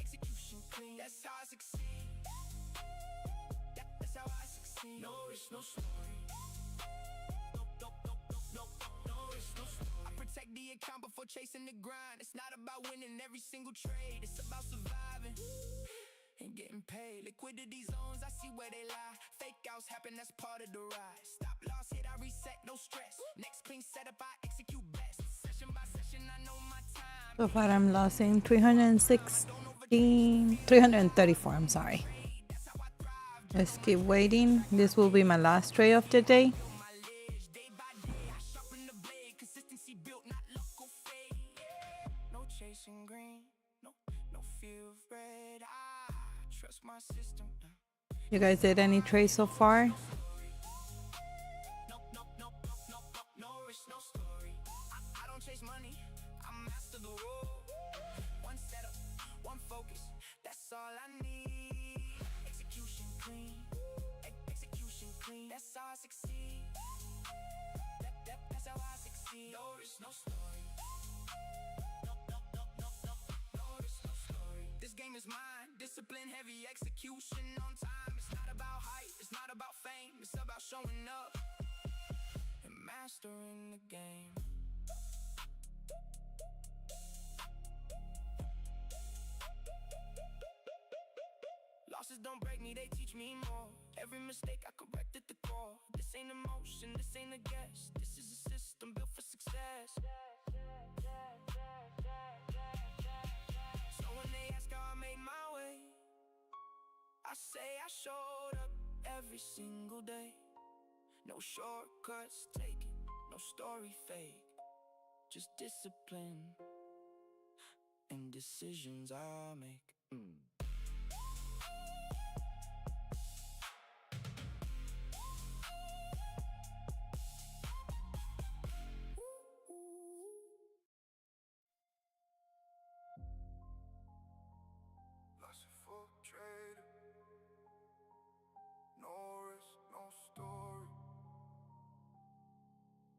Speaker 2: execution clean. That's how I succeed. That's how I succeed. No risk, no story. Protect the account before chasing the grind. It's not about winning every single trade. It's about surviving and getting paid. Liquidity zones, I see where they lie. Fake outs happen, that's part of the ride. Stop loss, hit, I reset, no stress. Next clean setup, I execute best. Session by session, I know my time.
Speaker 1: So far I'm losing 316, 334, I'm sorry. Let's keep waiting. This will be my last trade of the day. You guys did any trades so far?
Speaker 2: That's all I need. Execution clean, execution clean. That's how I succeed. That's how I succeed. No risk, no story. No risk, no story. This game is mine. Discipline, heavy execution on time. It's not about hype, it's not about fame. It's about showing up and mastering the game. Losses don't break me, they teach me more. Every mistake I correct at the core. This ain't emotion, this ain't a guess. This is a system built for success. So when they ask how I made my way, I say I showed up every single day. No shortcuts taken, no story fake. Just discipline and decisions I make.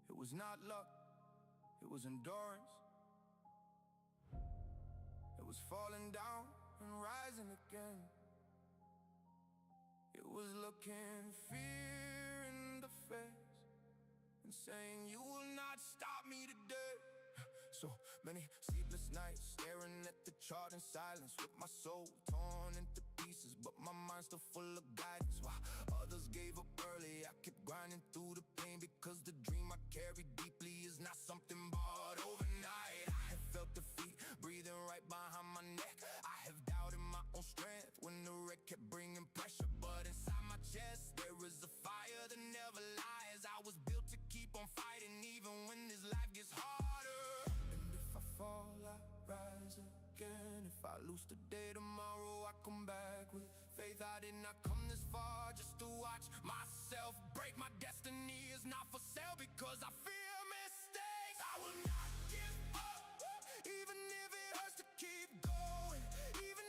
Speaker 2: It was not luck, it was endurance. It was falling down and rising again. It was looking fear in the face and saying, you will not stop me today. So many sleepless nights, staring at the chart in silence, with my soul torn into pieces, but my mind still full of guidance. While others gave up early, I kept grinding through the pain, because the dream I carry deeply is not something bought overnight. I have felt defeat breathing right behind my neck. I have doubted my own strength when the wreck kept bringing pressure, but inside my chest there is a fire that never lies. I was built to keep on fighting, even when this life gets harder. And if I fall, I rise again. If I lose today, tomorrow I come back with faith. I did not come this far just to watch myself break. My destiny is not for sale because I fear mistakes. I will not give up, even if it hurts to keep going, even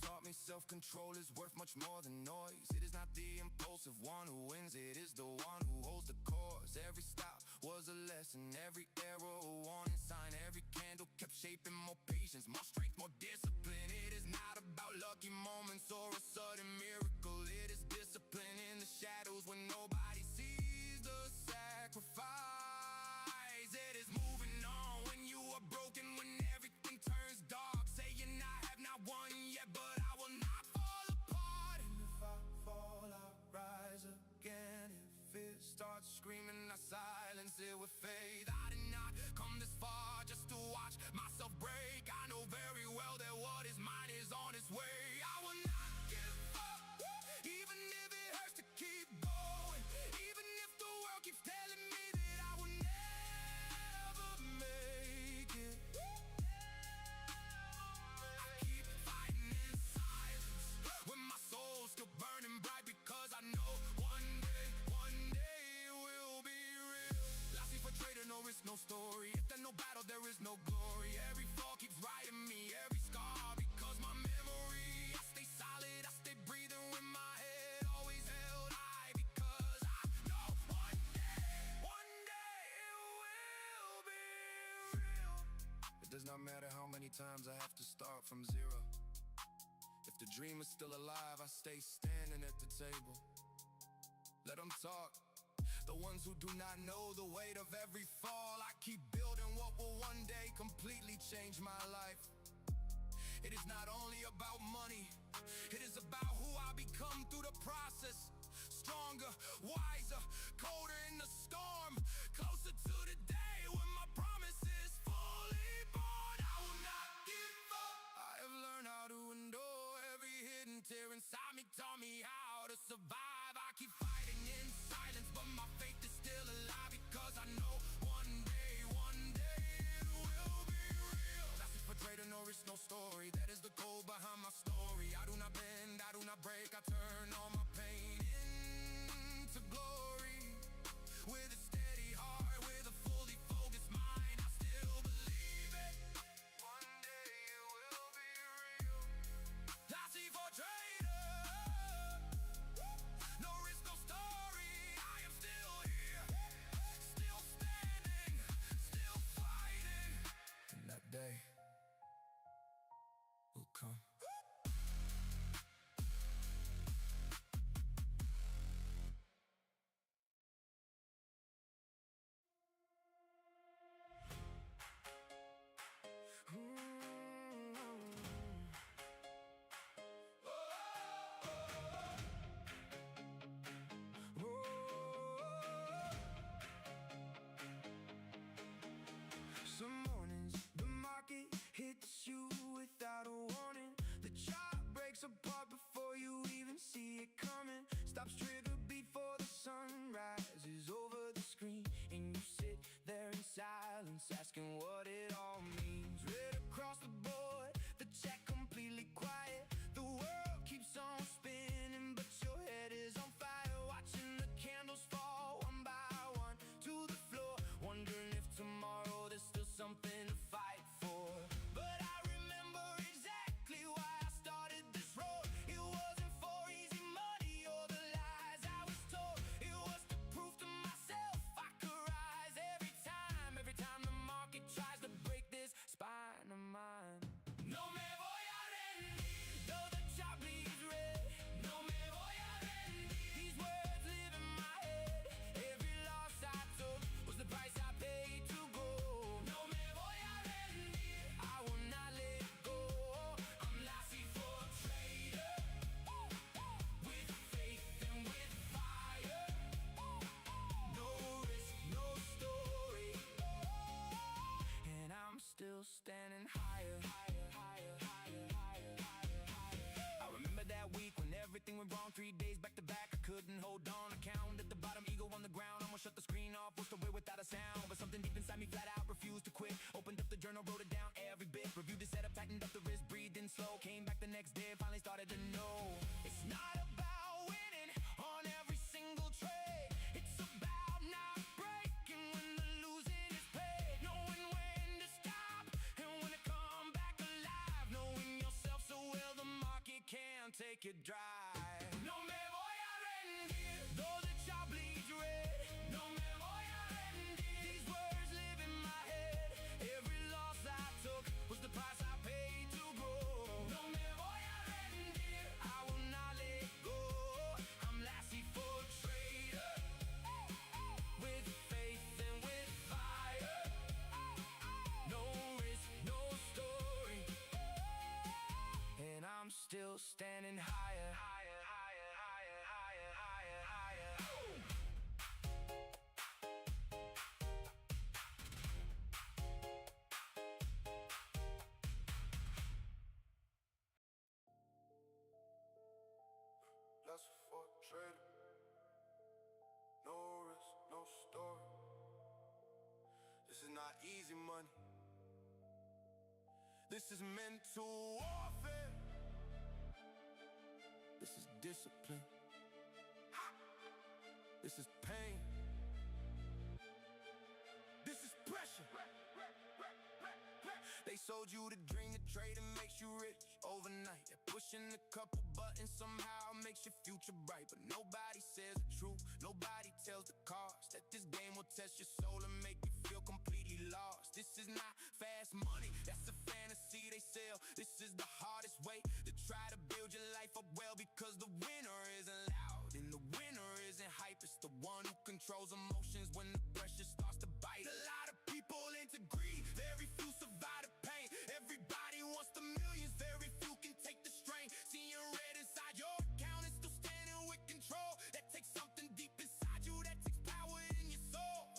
Speaker 2: taught me self-control is worth much more than noise. It is not the impulsive one who wins, it is the one who holds the course. Every stop was a lesson, every arrow a warning sign. Every candle kept shaping more patience, more strength, more discipline. It is not about lucky moments or a sudden miracle. It is discipline in the shadows when nobody sees the sacrifice. It is moving on when you are broken, when everything turns dark, saying I have not won yet, but I will not fall apart. And if I fall, I'll rise again. If it starts screaming, I silence it with faith. I did not come this far just to watch myself break. I know very well that what is mine is on its way. I will not give up, even if it hurts to keep going. Even if the world keeps telling me that I will never make it. I keep fighting in silence when my soul's still burning bright, because I know one day it will be real. Lasting for traitor, no risk, no story. If there's no battle, there is no glory. Every fall keeps writing me, every scar because my memory. I stay solid, I stay breathing with my head always held high, because I know one day it will be real. It does not matter how many times I have to start from zero. If the dream is still alive, I stay standing at the table. Let them talk, the ones who do not know the weight of every fall. I keep building what will one day completely change my life. It is not only about money, it is about who I become through the process. Stronger, wiser, colder in the storm, closer to the day when my promise is fully born. I will not give up. I have learned how to endure every hidden tear inside me, taught me how to survive. I keep fighting in silence, but my faith is still alive, because I know one day it will be real. That's it for traitor, no risk, no story. That is the code behind my story. I do not bend, I do not break. I turn all my pain into glory. With a steady heart, with a fully focused mind, I still believe it. One day it will be real. I see for traitor, no risk, no story. I am still here, still standing, still fighting. And that day will come. Some mornings the market hits you without a warning. The chart breaks apart before you even see it coming. Stops trigger before the sun rises over the screen, and you sit there in silence asking what it all means. Red across the board, the check completely quiet. The world keeps on spinning, but your head is on fire, watching the candles fall one by one to the floor, wondering if tomorrow there's still something to fight for. But I remember exactly why I started this road. It wasn't for easy money or the lies I was told. It was to prove to myself I could rise every time the market tries to break this spine of mine. No me voy a rendir, though the chart bleeds red. No me voy a rendir. These words live in my head. Every loss I took was the price I paid to go. No me voy a rendir, I will not let go. I'm lasting for a traitor, with faith and with fire. No risk, no story, and I'm still standing higher. I remember that week when everything went wrong, 3 days back to back. I couldn't hold on, I counted at the bottom, ego on the ground. Almost shut the screen off, walked away without a sound. But something deep inside me flat out refused to quit. Opened up the journal, wrote it down every bit. Reviewed the setup, tightened up the wrist, breathed in slow. Came back the next day, finally started to know. It's not about winning on every single trade. It's about not breaking when the losing is paid. Knowing when to stop and when to come back alive. Knowing yourself so well the market make it dry. No me voy a rendir, though the child bleeds red. No me voy a rendir. These words live in my head. Every loss I took was the price I paid to grow. No me voy a rendir, I will not let go. I'm Lassie for trader, with faith and with fire. No risk, no story, and I'm still standing higher, higher, higher, higher, higher, higher, higher. That's for trader. No risk, no story. This is not easy money. This is mental warfare. This is discipline. This is pain. This is pressure. They sold you the dream that trading makes you rich overnight. They're pushing a couple buttons somehow makes your future bright. But nobody says the truth, nobody tells the cost. That this game will test your soul and make you feel completely lost. This is not fast money, that's a fantasy they sell. This is the hardest way to try to build your life up well, because the winner isn't loud and the winner isn't hype. It's the one who controls emotions when the pressure starts to bite. A lot of people into greed, very few survive the pain. Everybody wants the millions, very few can take the strain. Seeing red inside your account and still standing with control. That takes something deep inside you, that takes power in your soul.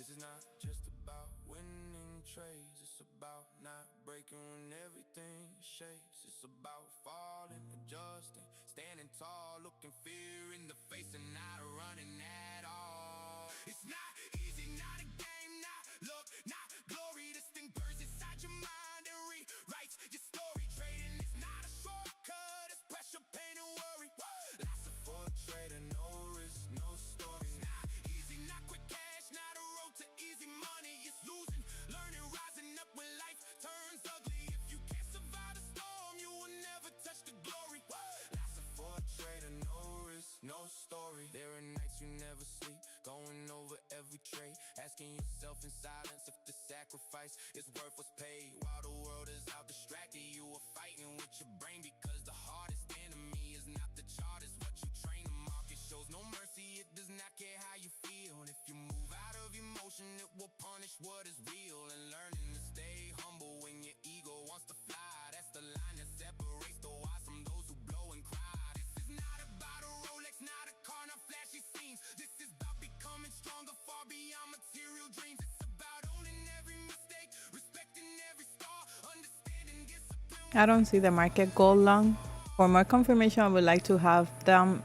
Speaker 2: This is not just about winning trades, it's about not breaking when everything shakes. It's about falling, adjusting, standing tall, looking fear in the face and not running at all. It's not easy, not a game, not luck, not glory. This thing burns inside your mind and rewrites your story. Trading is not a shortcut, it's pressure, pain, and worry. Life's a for trader, no risk, no story. It's not easy, not quick cash, not a road to easy money. It's losing, learning, rising up when life turns ugly. If you can't survive the storm, you will never touch the glory. Life's a for trader, no risk, no story. There are nights you never sleep, going over every trade, asking yourself in silence if the sacrifice is worth what's paid. While the world is out distracted, you are fighting with your brain, because the hardest enemy is not the chart, it's what you train. The market shows no mercy, it does not care how you feel. And if you move out of emotion, it will punish what is real. And learning to stay humble when your ego wants to fly, that's the line that separates the wise from those who blow and cry. This is not about a Rolex, not a car, not flashy scenes. This is about becoming stronger, far beyond material dreams. It's about owning every mistake, respecting every star, understanding discipline.
Speaker 1: I don't see the market go long. For more confirmation, I would like to have them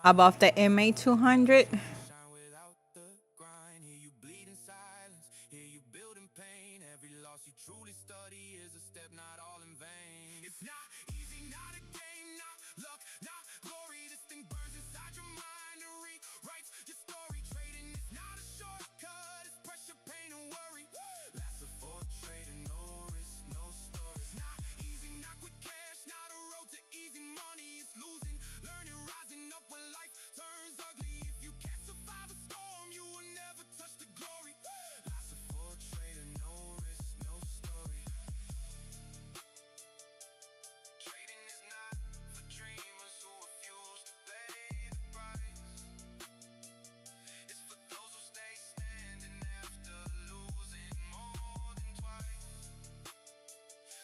Speaker 1: above the MA 200.
Speaker 2: Shine without the grind. Hear you bleed in silence, hear you build in pain. Every loss you truly study is a step, not all in vain. It's not easy, not a game, not luck, not glory. This thing burns inside your mind and rewrites your story. Trading is not a shortcut, it's pressure, pain, and worry. Life's a for trading, no risk, no story. It's not easy, not quick cash, not a road to easy money. It's losing, learning, rising up when life turns ugly. If you can't survive a storm, you will never touch the glory. Life's a for trader, no risk, no story. Trading is not for dreamers who refuse to pay the price. It's for those who stay standing after losing more than twice.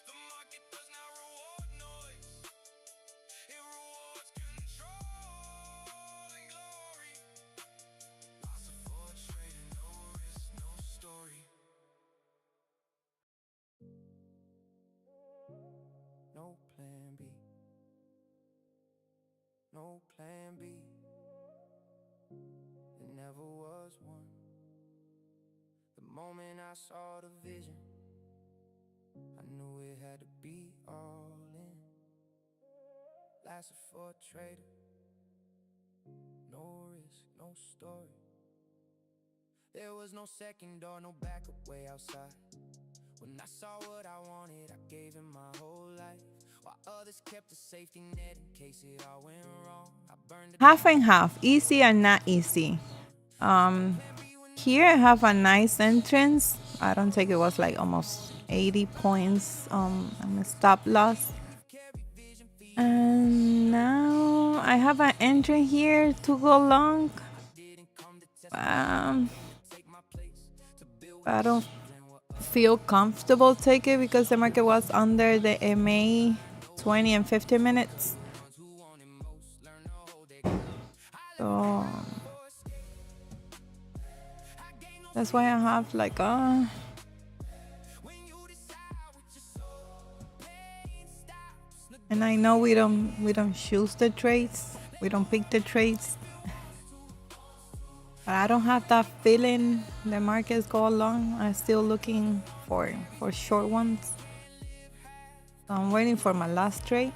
Speaker 2: The market does not reward noise, it rewards control and glory. Lots of for trading, no risk, no story. No plan B, no plan B. There never was one. The moment I saw the vision, I knew it had to be all in. Life's a for trader, no risk, no story. There was no second door, no backup way outside. When I saw what I wanted, I gave it my whole life. while others kept a safety net in case it all went wrong. I burned the
Speaker 1: Half and half, easy and not easy. Here I have a nice entrance. I don't think it was like almost 80 points I'm a stop loss. And now I have an entry here to go long. I don't feel comfortable take it because the market was under the MA 20 and 50 minutes. So that's why I have like and I know we don't choose the trades. We don't pick the trades. But I don't have that feeling the markets go along. I'm still looking for short ones. So I'm waiting for my last trade.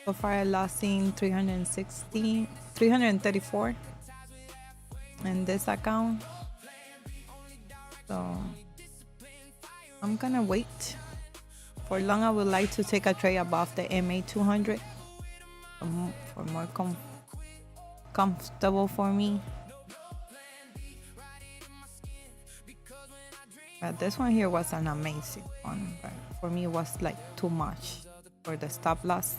Speaker 1: So far I lost in 334 in this account. So I'm gonna wait. For long I would like to take a trade above the MA 200 for more comfortable for me. But this one here was an amazing one, but for me it was like too much for the stop loss.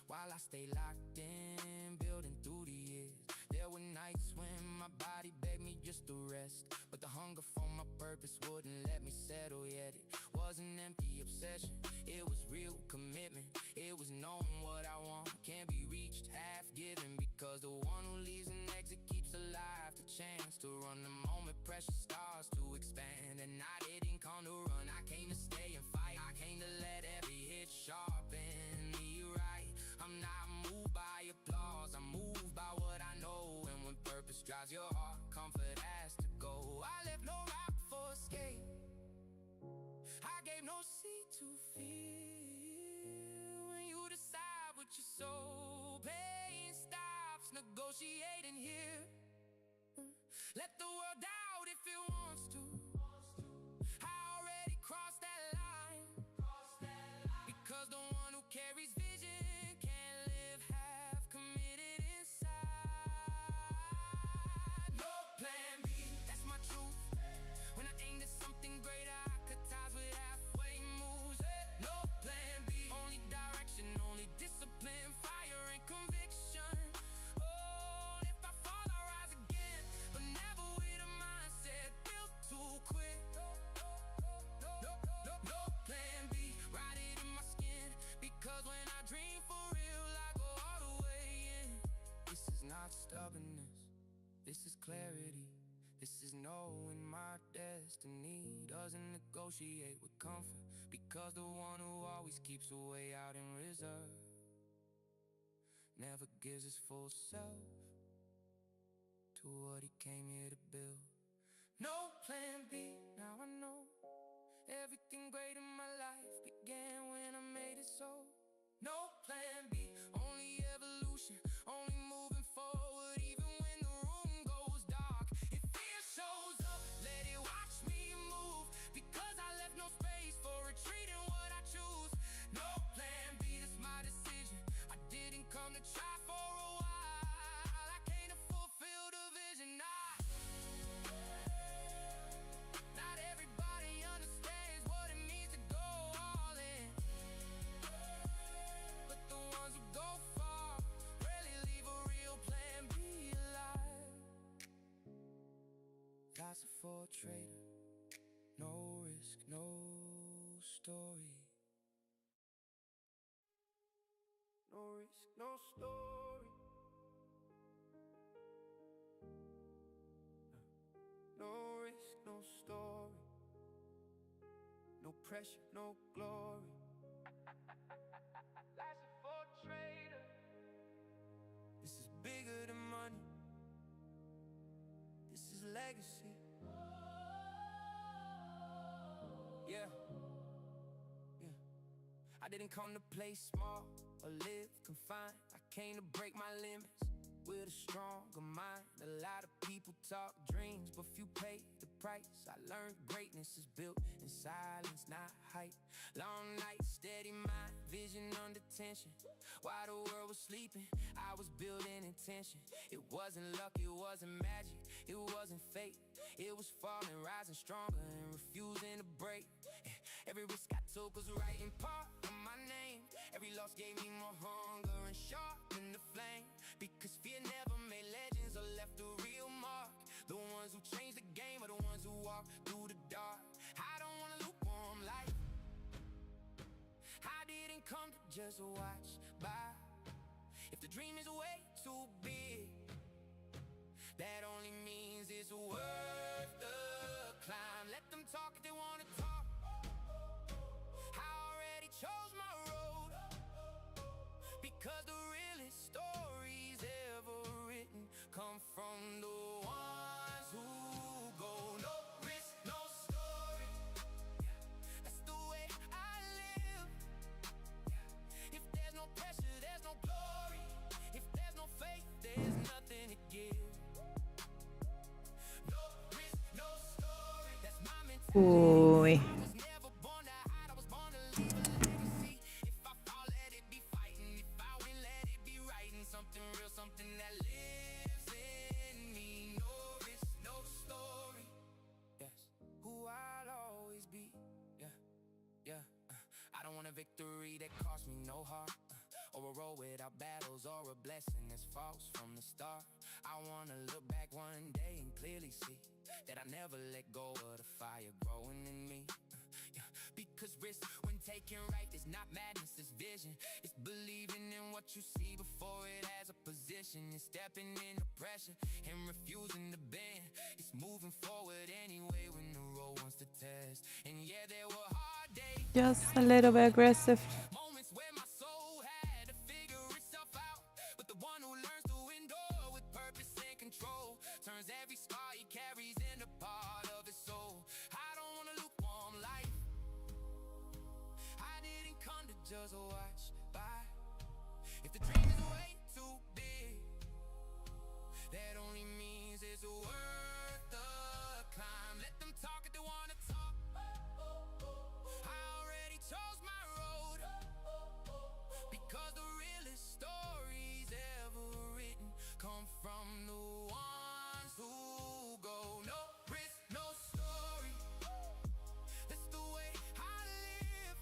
Speaker 2: while I stay locked in, building through the years. There were nights when my body begged me just to rest, but the hunger for my purpose wouldn't let me settle yet. It was an empty obsession, it was real commitment. It was knowing what I want can't be reached, half given, because the one who leaves an exit keeps alive the chance to run the moment pressure starts to expand. And I didn't come to run, I came to stay and fight. I came to let every hit sharpen me right. I'm not moved by applause, I'm moved by what I know. And when purpose drives your heart, comfort has to go. I left no rock for escape, I gave no seat to feel. When you decide what your soul, pain stops negotiating here. Let the world doubt if it wants to. I already crossed that line, because the one who carries vision can't live half committed inside. No plan B, that's my truth. When I aimed at something greater, I cut ties with halfway moves. No plan B, only direction, only discipline, fire and conviction. Oh, if I fall, I rise again, but never with a mindset built to quit. No plan B, ride it in my skin, because when I dream for real, I go all the way in. This is not stubbornness, this is clarity. This is knowing my destiny doesn't negotiate with comfort, because the one who always keeps a way out in reserve never gives his full self to what he came here to build. No plan B, now I know everything great in my life began when I made it so. No plan B, only evolution, only moving forward even when the room goes dark. If fear shows up, let it watch me move, because I left no space for retreat in what I choose. No plan B, that's my decision. I didn't come to try for a while, I came to fulfill the vision. Not everybody understands what it means to go all in, but the ones who go far rarely leave a real plan B alive. That's a for a trader, no risk, no story. No risk, no story. No risk, no story. No pressure, no glory. Life's a for a trader. This is bigger than money, this is legacy. Yeah, yeah. I didn't come to play small or live confined, I came to break my limits with a stronger mind. A lot of people talk dreams, but few pay the price. I learned greatness is built in silence, not hype. Long nights, steady mind, vision under tension. While the world was sleeping, I was building intention. It wasn't luck, it wasn't magic, it wasn't fate. It was falling, rising stronger, and refusing to break. Every risk I took was writing part of my name. Every loss gave me more hunger and sharpened the flame. Because fear never made legends or left a real mark. The ones who changed the game are the ones who walk through the dark. I don't want a lukewarm life. I didn't come to just watch by. If the dream is way too big, that only means it's worth the climb. Let them talk if they wanna talk. I already chose my road, because the realest stories ever written come from the ones who go. No risk, no story. That's the way I live. If there's no pressure, there's no glory. If there's no faith, there's nothing to give. No risk, no story. That's my mentality.
Speaker 1: Uy.
Speaker 2: I was never born to hide, I was born to leave a legacy. If I fall, let it be fighting. If I win, let it be writing. Something real, something that lives in me. No risk, no story. Yes, who I'll always be. Yeah, yeah. I don't want a victory that cost me no heart, or a road without battles, or a blessing that's false from the start. I wanna look back one day and clearly see that I never let go of the fire growing in me. Yeah, because risk, when taken right, is not madness, it's vision. It's believing in what you see before it has a position. It's stepping into pressure and refusing to bend. It's moving forward anyway when the road wants to test. And yeah, there were hard days,
Speaker 1: Just a little bit aggressive.
Speaker 2: moments where my soul had to figure itself out. But the one who learns to endure with purpose and control turns every scar he carries into part of his soul. I don't want a lukewarm life. I didn't come to just watch by. If the dream is way too big, that only means it's worth the climb. Let them talk if they wanna talk. I already chose my road, because the realest stories ever written come from the ones who go. No risk, no story. That's the way I live.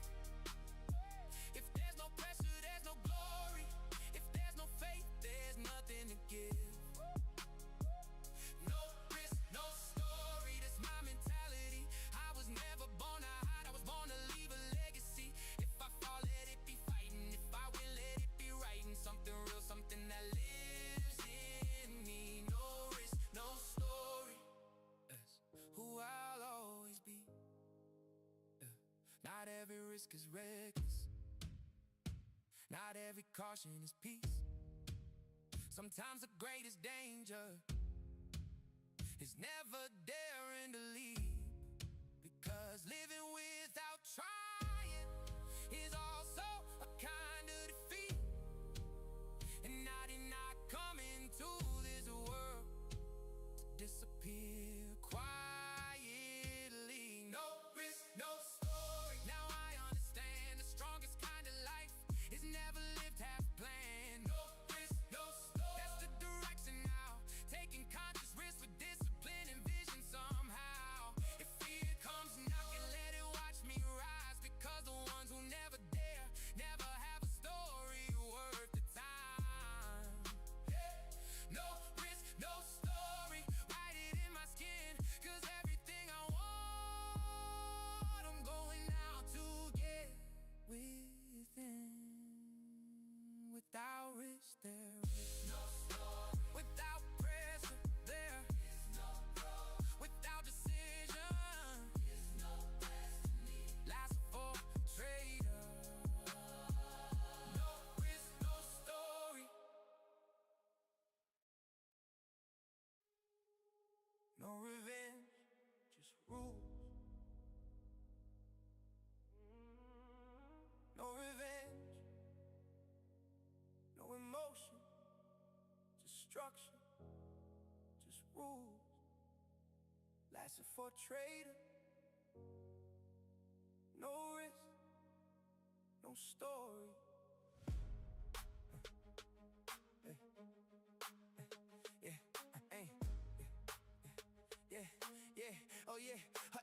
Speaker 2: If there's no pressure, there's no glory. If there's no faith, there's nothing to give. No risk, no story. That's my mentality. I was never born to hide, I was born to leave a legacy. If I fall, let it be fighting. If I win, let it be writing. Something real, something that lives in me. No risk, no story. That's who I'll always be. Yeah. Not every risk is reckless. Not every caution is peace. Sometimes the greatest danger is never daring to leave. Because living without trying is also a kind of defeat. And I did not come into this world to disappear quietly. No risk, no story. Now I understand the strongest kind of life is never lived half planned. No risk, no story. That's the direction now. Taking conscious risks with discipline and vision somehow. If fear comes knocking, let it watch me rise. Because the ones who never dare destruction, just rules. Lasted for a trader. No risk, no story. Yeah, oh yeah,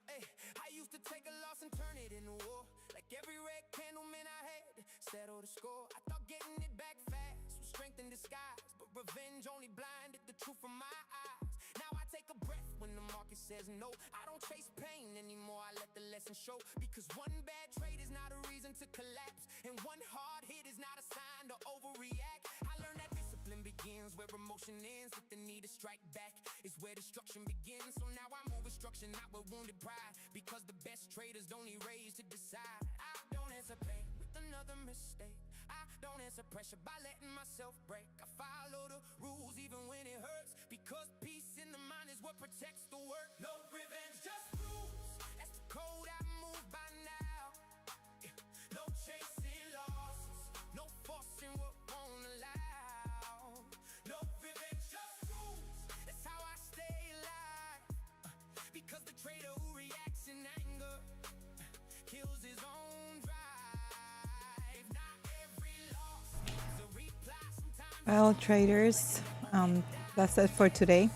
Speaker 2: hey. I used to take a loss and turn it into war. Like every red candle, man, I had to settle the score. I thought getting it back fast was strength in disguise, but revenge only blinded the truth from my eyes. Now I take a breath when the market says no. I don't chase pain anymore, I let the lesson show. Because one bad trade is not a reason to collapse, and one hard hit is not a sign to overreact. I learned that discipline begins where emotion ends, but the need to strike back is where destruction begins. So now I move with structure, not with wounded pride, because the best traders don't need rage to decide. I don't hesitate with another mistake. I don't answer pressure by letting myself break. I follow the rules even when it hurts, because peace in the mind is what protects the work. No revenge, just rules. That's the code I move by now. Yeah. No chasing losses, no forcing what won't allow. No revenge, just rules. That's how I stay alive. Because the trader who reacts in anger kills his own drive. Not every loss is a reply. Sometimes
Speaker 1: Well, traders, that's it for today.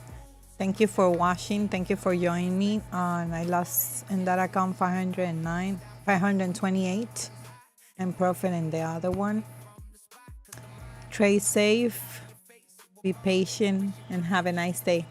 Speaker 1: Thank you for watching. Thank you for joining me. I lost in that account 509, 528, and profit in the other one. Trade safe, be patient, and have a nice day.